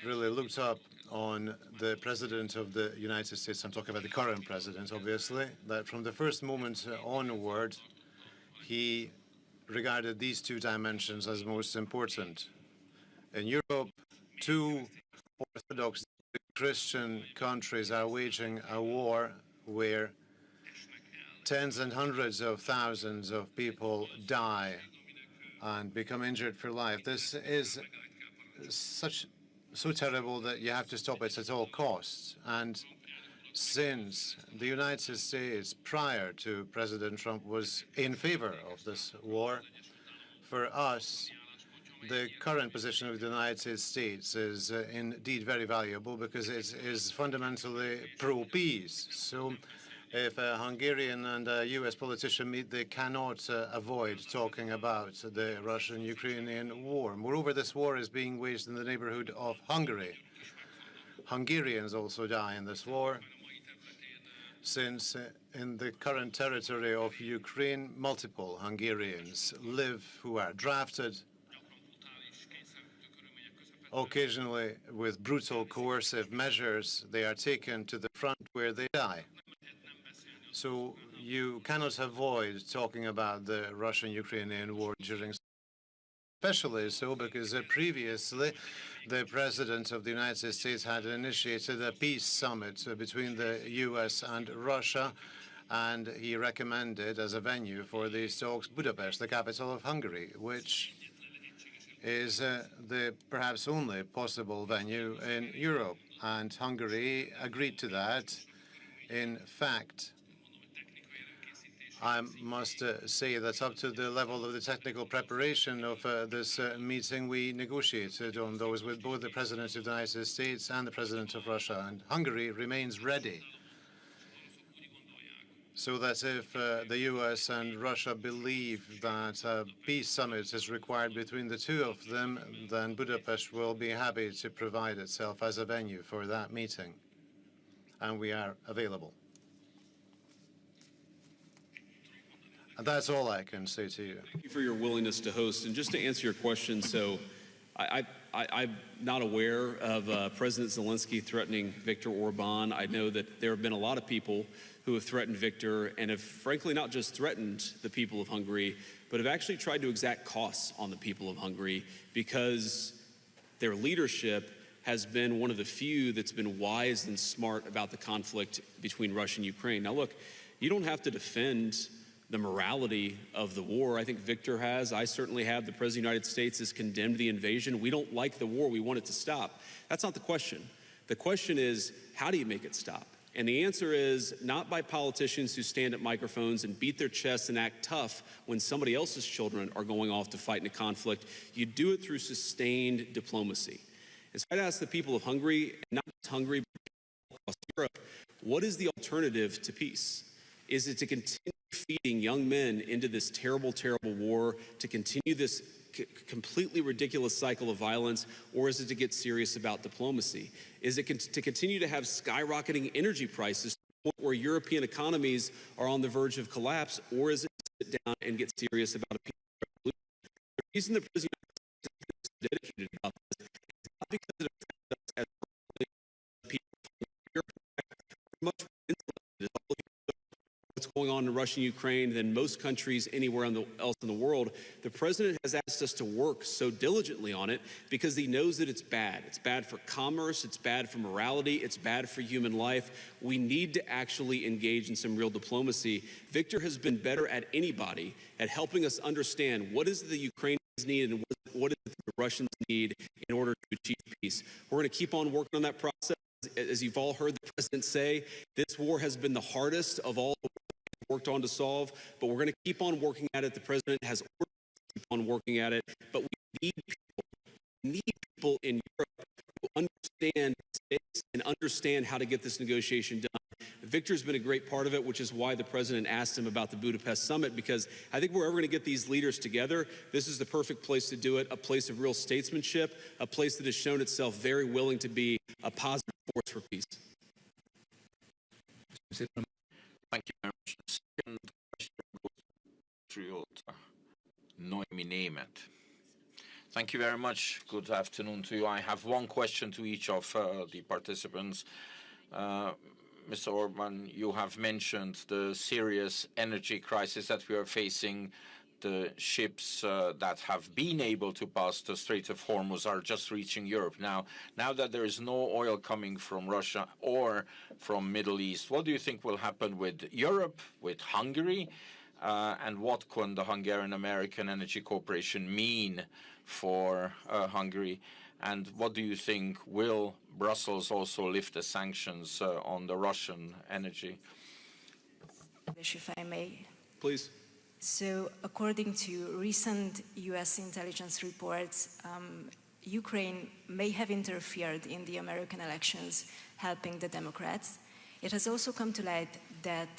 really looked up on the President of the United States. I'm talking about the current President, obviously, that from the first moment onward, he regarded these 2 dimensions as most important. In Europe, 2 Orthodox Christian countries are waging a war where tens and hundreds of thousands of people die and become injured for life. This is so terrible that you have to stop it at all costs. And since the United States, prior to President Trump, was in favor of this war, for us, the current position of the United States is indeed very valuable because it is fundamentally pro-peace. So if a Hungarian and a U.S. politician meet, they cannot avoid talking about the Russian-Ukrainian war. Moreover, this war is being waged in the neighborhood of Hungary. Hungarians also die in this war, since in the current territory of Ukraine, multiple Hungarians live who are drafted, occasionally with brutal coercive measures. They are taken to the front where they die. So you cannot avoid talking about the Russian-Ukrainian war during, especially so because previously the President of the United States had initiated a peace summit between the U.S. and Russia, and he recommended as a venue for these talks Budapest, the capital of Hungary, which is the perhaps only possible venue in Europe. And Hungary agreed to that. In fact, I must say that up to the level of the technical preparation of this meeting, we negotiated on those with both the President of the United States and the President of Russia, and Hungary remains ready. So that if the US and Russia believe that a peace summit is required between the two of them, then Budapest will be happy to provide itself as a venue for that meeting. And we are available. And that's all I can say to you. Thank you for your willingness to host. And just to answer your question, so I'm not aware of President Zelensky threatening Viktor Orban. I know that there have been a lot of people who have threatened Viktor and have frankly not just threatened the people of Hungary, but have actually tried to exact costs on the people of Hungary because their leadership has been one of the few that's been wise and smart about the conflict between Russia and Ukraine. Now look, you don't have to defend the morality of the war. I think Viktor has. I certainly have. The President of the United States has condemned the invasion. We don't like the war. We want it to stop. That's not the question. The question is, how do you make it stop? And the answer is not by politicians who stand at microphones and beat their chests and act tough when somebody else's children are going off to fight in a conflict. You do it through sustained diplomacy. And so I'd ask the people of Hungary, and not just Hungary, but across Europe, what is the alternative to peace? Is it to continue feeding young men into this terrible, terrible war, to continue this completely ridiculous cycle of violence, or is it to get serious about diplomacy? Is it to continue to have skyrocketing energy prices to the point where European economies are on the verge of collapse, or is it to sit down and get serious about a peaceful revolution? The reason the President is dedicated about this is not because it affects us as people of Europe. We're much more insulated. What's going on in Russia and Ukraine than most countries anywhere else in the world. The president has asked us to work so diligently on it because he knows that it's bad. It's bad for commerce, it's bad for morality, it's bad for human life. We need to actually engage in some real diplomacy. Viktor has been better at anybody at helping us understand what is the Ukrainians need and what is it the Russians need in order to achieve peace. We're going to keep on working on that process. As you've all heard the president say, this war has been the hardest of all the worked on to solve, but we're going to keep on working at it. The president has ordered us to keep on working at it, but we need people in Europe who understand stakes and understand how to get this negotiation done. Viktor's been a great part of it, which is why the president asked him about the Budapest summit, because I think we're ever going to get these leaders together, this is the perfect place to do it, a place of real statesmanship, a place that has shown itself very willing to be a positive force for peace. Thank you very much. The second question goes to Noemi Német. Thank you very much. Good afternoon to you. I have one question to each of the participants. Mr. Orban, you have mentioned the serious energy crisis that we are facing. The ships that have been able to pass the Strait of Hormuz are just reaching Europe now. Now that there is no oil coming from Russia or from Middle East, what do you think will happen with Europe, with Hungary, and what can the Hungarian-American Energy Corporation mean for Hungary? And what do you think, will Brussels also lift the sanctions on the Russian energy? If I may. Please. So, according to recent US intelligence reports, Ukraine may have interfered in the American elections, helping the Democrats. It has also come to light that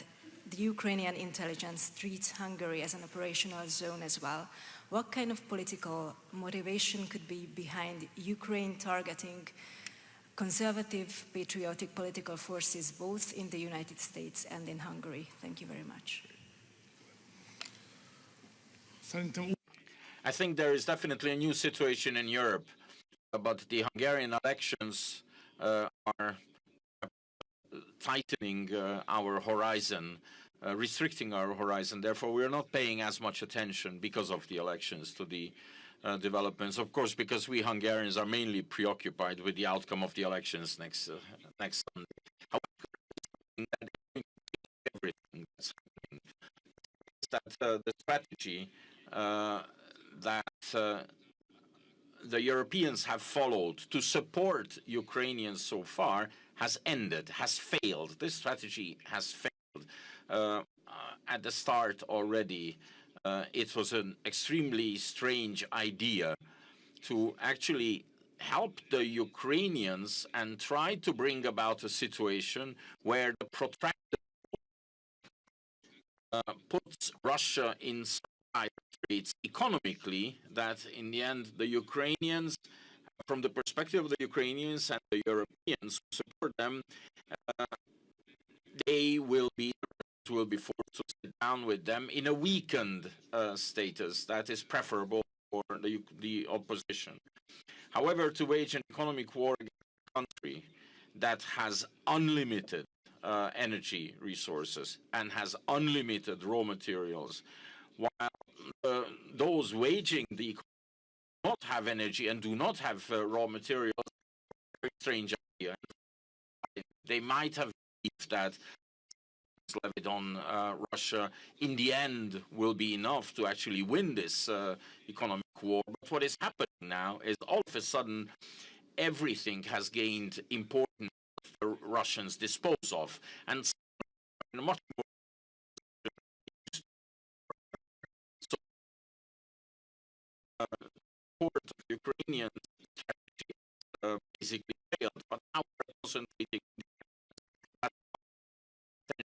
the Ukrainian intelligence treats Hungary as an operational zone as well. What kind of political motivation could be behind Ukraine targeting conservative, patriotic political forces both in the United States and in Hungary? Thank you very much. I think there is definitely a new situation in Europe, but the Hungarian elections are tightening our horizon, restricting our horizon. Therefore, we are not paying as much attention because of the elections to the developments. Of course, because we Hungarians are mainly preoccupied with the outcome of the elections next Sunday. However, everything that's that the strategy that the Europeans have followed to support Ukrainians so far has ended, has failed. This strategy has failed. At the start already, it was an extremely strange idea to actually help the Ukrainians and try to bring about a situation where the protracted puts Russia in dire straits economically, that in the end the Ukrainians, from the perspective of the Ukrainians and the Europeans who support them, they will be forced to sit down with them in a weakened status that is preferable for the opposition. However, to wage an economic war against a country that has unlimited energy resources and has unlimited raw materials, while those waging the economy do not have energy and do not have raw materials, very strange idea. They might have believed that levied on Russia in the end will be enough to actually win this economic war. But what is happening now is all of a sudden everything has gained importance the Russians dispose of, and in a much more support of Ukrainian strategy basically failed, but now we're concentrating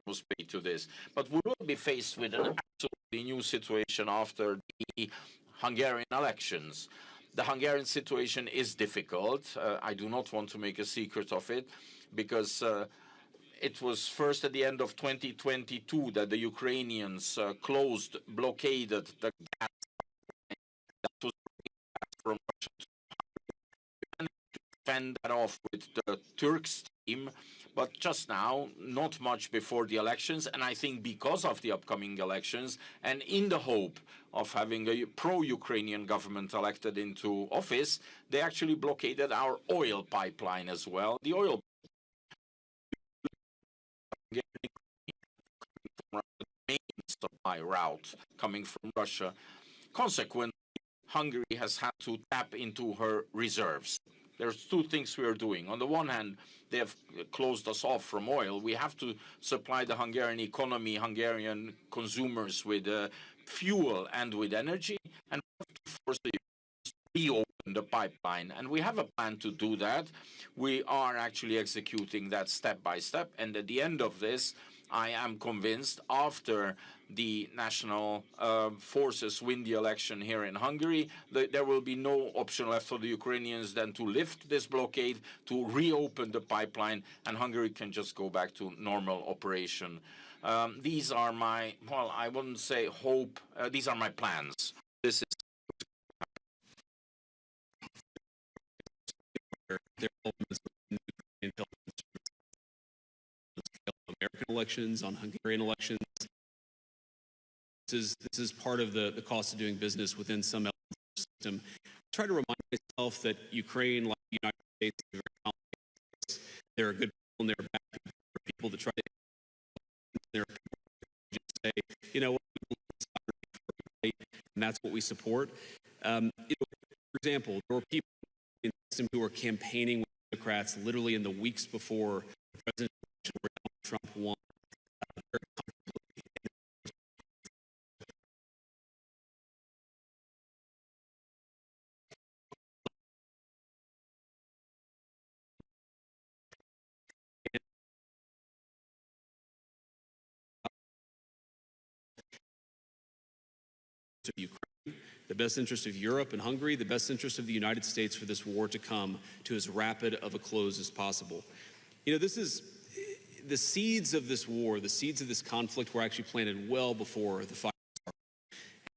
was paid to this. But we will be faced with an absolutely new situation after the Hungarian elections. The Hungarian situation is difficult. I do not want to make a secret of it, because it was first at the end of 2022 that the Ukrainians blockaded the gas that was from Russia to Hungary. We managed to fend that off with the Turks team, but just now, not much before the elections, and I think because of the upcoming elections, and in the hope of having a pro-Ukrainian government elected into office, they actually blockaded our oil pipeline as well. The oil main supply route coming from Russia. Consequently, Hungary has had to tap into her reserves. There's two things we are doing. On the one hand, they have closed us off from oil. We have to supply the Hungarian economy, Hungarian consumers with fuel and with energy, and we have to force the to reopen the pipeline. And we have a plan to do that. We are actually executing that step by step. And at the end of this, I am convinced, after the national forces win the election here in Hungary, there will be no option left for the Ukrainians than to lift this blockade, to reopen the pipeline, and Hungary can just go back to normal operation. These are my, well, I wouldn't say hope, these are my plans. This is American elections, on Hungarian elections. This is part of the cost of doing business within some elements of the system. I try to remind myself that Ukraine, like the United States, is very complicated. There are good people and there are bad people. There are people that try to, there are people that just say, you know what, and that's what we support. You know, for example, there were people in the system who were campaigning with Democrats literally in the weeks before the presidential election where Donald Trump won. Of Ukraine, the best interest of Europe and Hungary, the best interest of the United States for this war to come to as rapid of a close as possible. You know, this is the seeds of this war, the seeds of this conflict were actually planted well before the fire started.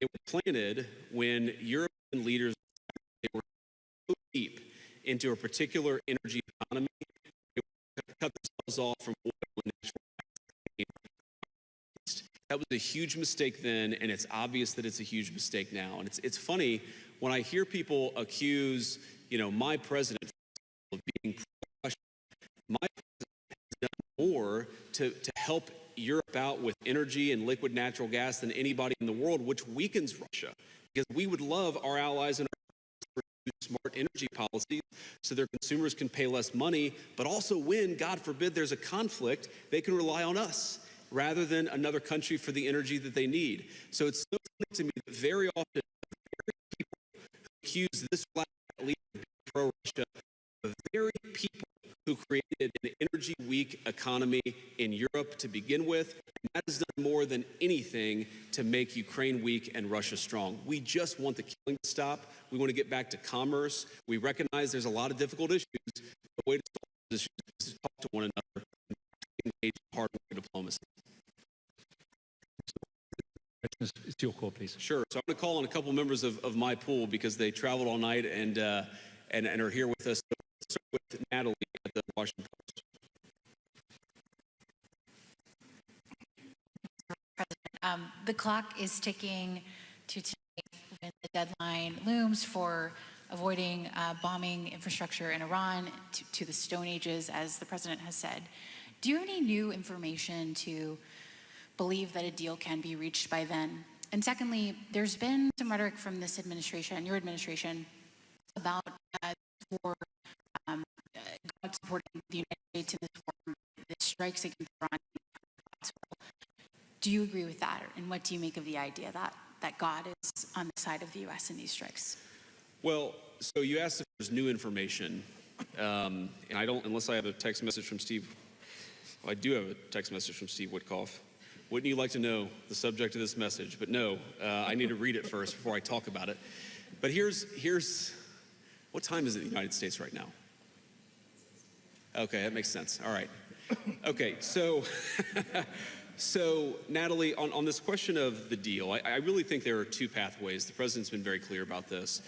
They were planted when European leaders they were so deep into a particular energy economy, they cut themselves off from oil and natural gas. That was a huge mistake then, and it's obvious that it's a huge mistake now. And it's funny when I hear people accuse, you know, my president of being pro-Russian. My president has done more to help Europe out with energy and liquid natural gas than anybody in the world, which weakens Russia. Because we would love our allies and our smart energy policies so their consumers can pay less money, but also when, God forbid, there's a conflict, they can rely on us rather than another country for the energy that they need. So it's so funny to me that very often people who accuse this black leader of being pro-Russia, the very people who created an energy-weak economy in Europe to begin with, and that has done more than anything to make Ukraine weak and Russia strong. We just want the killing to stop. We want to get back to commerce. We recognize there's a lot of difficult issues. The way to solve those issues is to talk to one another and engage in hard diplomacy. It's your call, please. Sure. So I'm going to call on a couple members of my pool because they traveled all night and are here with us. So let's start with Natalie at the Washington Post. The clock is ticking to today when the deadline looms for avoiding bombing infrastructure in Iran to the Stone Ages, as the president has said. Do you have any new information to believe that a deal can be reached by then? And secondly, there's been some rhetoric from this administration, your administration, about war, God supporting the United States in this war, the strikes against Iran. Do you agree with that? And what do you make of the idea that God is on the side of the U.S. in these strikes? Well, so you asked if there's new information, and I don't, unless I have a text message from Steve. Well, I do have a text message from Steve Witkoff. Wouldn't you like to know the subject of this message? But no, I need to read it first before I talk about it. But here's what time is it in the United States right now? Okay, that makes sense. All right. Okay, so so Natalie, on this question of the deal, I really think there are two pathways. The president's been very clear about this.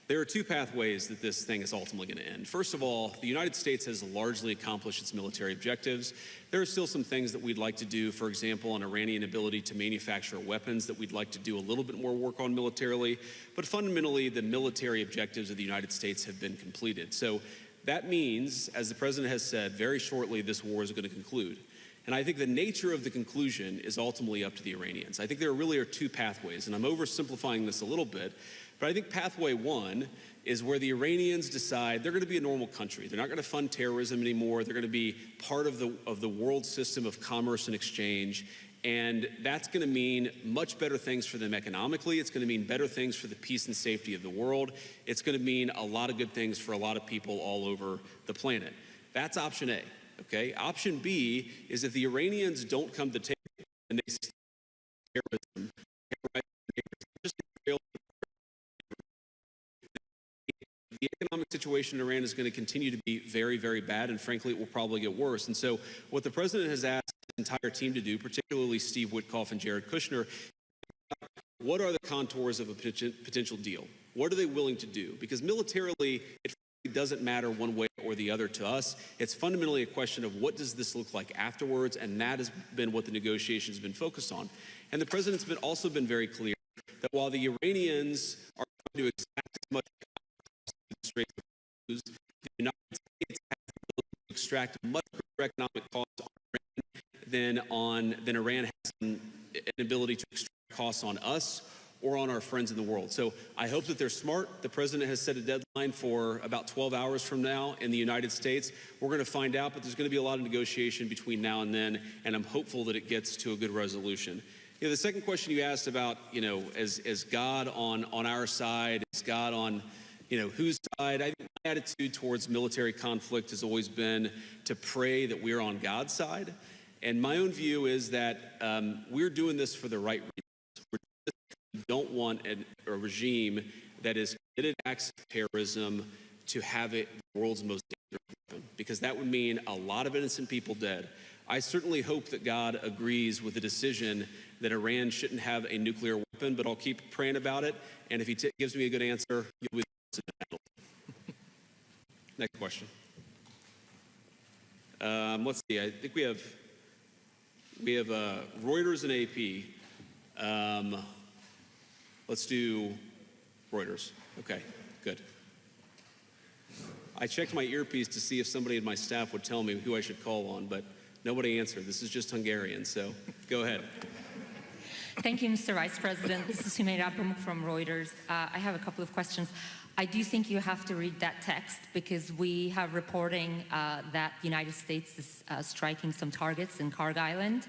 There are two pathways that this thing is ultimately going to end. First of all, the United States has largely accomplished its military objectives. There are still some things that we'd like to do, for example, an Iranian ability to manufacture weapons that we'd like to do a little bit more work on militarily. But fundamentally, the military objectives of the United States have been completed. So that means, as the president has said, very shortly this war is going to conclude. And I think the nature of the conclusion is ultimately up to the Iranians. I think there really are two pathways, and I'm oversimplifying this a little bit, but I think pathway one is where the Iranians decide they're going to be a normal country. They're not going to fund terrorism anymore. They're going to be part of the world system of commerce and exchange. And that's going to mean much better things for them economically. It's going to mean better things for the peace and safety of the world. It's going to mean a lot of good things for a lot of people all over the planet. That's option A. Okay. Option B is if the Iranians don't come to the table and they stop terrorism, just the economic situation in Iran is going to continue to be very, very bad, and frankly, it will probably get worse. And so what the president has asked his entire team to do, particularly Steve Witkoff and Jared Kushner, what are the contours of a potential deal? What are they willing to do? Because militarily, it doesn't matter one way or the other to us. It's fundamentally a question of what does this look like afterwards, and that has been what the negotiations have been focused on. And the president's also been very clear that while the Iranians are trying to exact as much the United States has the ability to extract much greater economic costs on Iran than Iran has an ability to extract costs on us or on our friends in the world. So I hope that they're smart. The president has set a deadline for about 12 hours from now in the United States. We're going to find out, but there's going to be a lot of negotiation between now and then, and I'm hopeful that it gets to a good resolution. You know, the second question you asked about, you know, is God on our side, is God on, you know, whose side? I think my attitude towards military conflict has always been to pray that we're on God's side. And my own view is that we're doing this for the right reasons. We don't want a regime that is committed acts of terrorism to have it the world's most dangerous weapon, because that would mean a lot of innocent people dead. I certainly hope that God agrees with the decision that Iran shouldn't have a nuclear weapon, but I'll keep praying about it. And if he gives me a good answer, you'll be Next question. Let's see. I think we have Reuters and AP. Let's do Reuters. Okay, good. I checked my earpiece to see if somebody in my staff would tell me who I should call on, but Nobody answered. This is just Hungarian, so go ahead. Thank you, Mr. Vice President. This is Sumaya Pamuk from Reuters. I have a couple of questions. I do think you have to read that text because we have reporting that the United States is striking some targets in Karg Island.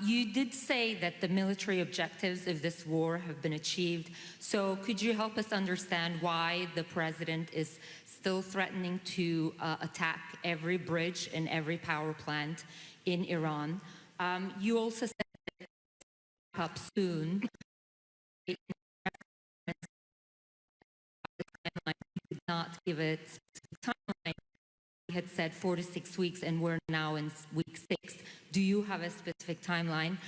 You did say that the military objectives of this war have been achieved. So could you help us understand why the president is still threatening to attack every bridge and every power plant in Iran? You also said that it will up soon. You did not give a specific timeline. You had said 4 to 6 weeks, and we're now in week 6. Do you have a specific timeline?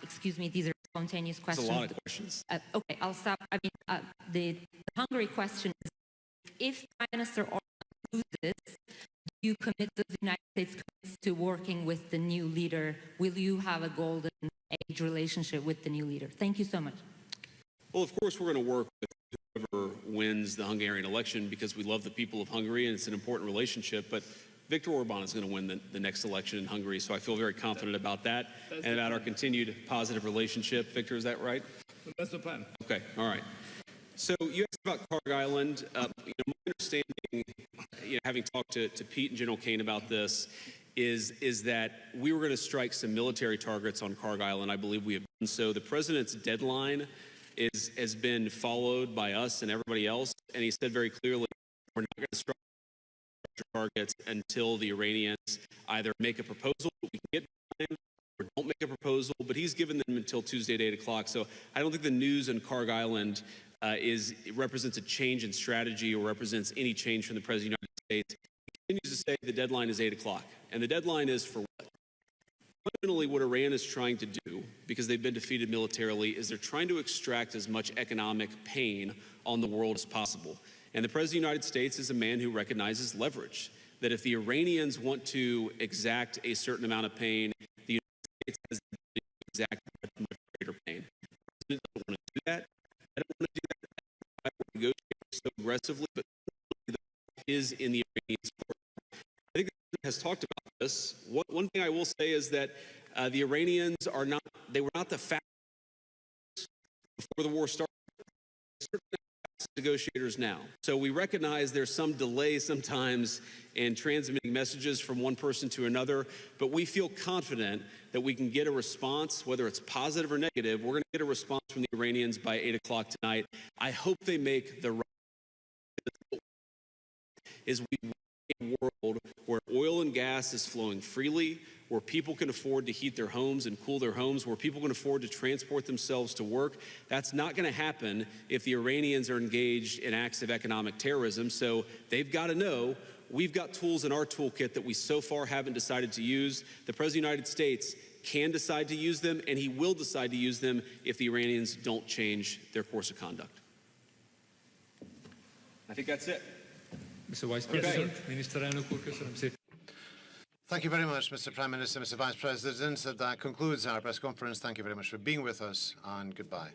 Excuse me, these are spontaneous questions. That's a lot of questions. Okay, I'll stop. I mean, the Hungary question is, if Prime Minister Orban loses, do you commit, does the United States commit to working with the new leader? Will you have a golden age relationship with the new leader? Thank you so much. Well, of course, we're going to work with whoever wins the Hungarian election because we love the people of Hungary and it's an important relationship. But Viktor Orban is going to win the next election in Hungary, so I feel very confident about that and about our continued positive relationship. Victor, is that right? That's the plan. Okay, all right. So you asked about Karg Island. My understanding, having talked to Pete and General Kane about this, is that we were going to strike some military targets on Karg Island. I believe we have done so. The president's deadline has been followed by us and everybody else, and he said very clearly, we're not going to strike targets until the Iranians either make a proposal that we can get behind or don't make a proposal, but he's given them until Tuesday at 8 o'clock. So I don't think the news on Karg Island represents a change in strategy or represents any change from the President of the United States. He continues to say the deadline is 8 o'clock. And the deadline is for what? Fundamentally, what Iran is trying to do, because they've been defeated militarily, is they're trying to extract as much economic pain on the world as possible. And the President of the United States is a man who recognizes leverage, that if the Iranians want to exact a certain amount of pain, the United States has the ability to exact much greater pain. The President doesn't want to do that. I don't want to do that. I want to negotiate so aggressively, but is in the Iranian support. I think the President has talked about this. One thing I will say is that the Iranians were not the fastest before the war started. Negotiators now. So we recognize there's some delay sometimes in transmitting messages from one person to another, but we feel confident that we can get a response, whether it's positive or negative. We're going to get a response from the Iranians by 8 o'clock tonight. I hope they make the right is we want a world where oil and gas is flowing freely, where people can afford to heat their homes and cool their homes, where people can afford to transport themselves to work. That's not going to happen if the Iranians are engaged in acts of economic terrorism. So they've got to know we've got tools in our toolkit that we so far haven't decided to use. The President of the United States can decide to use them, and he will decide to use them if the Iranians don't change their course of conduct. I think that's it. Mr. Vice President, Miniszterelnök úr, köszönöm szépen. Thank you very much, Mr. Prime Minister, Mr. Vice President. That concludes our press conference. Thank you very much for being with us, and goodbye.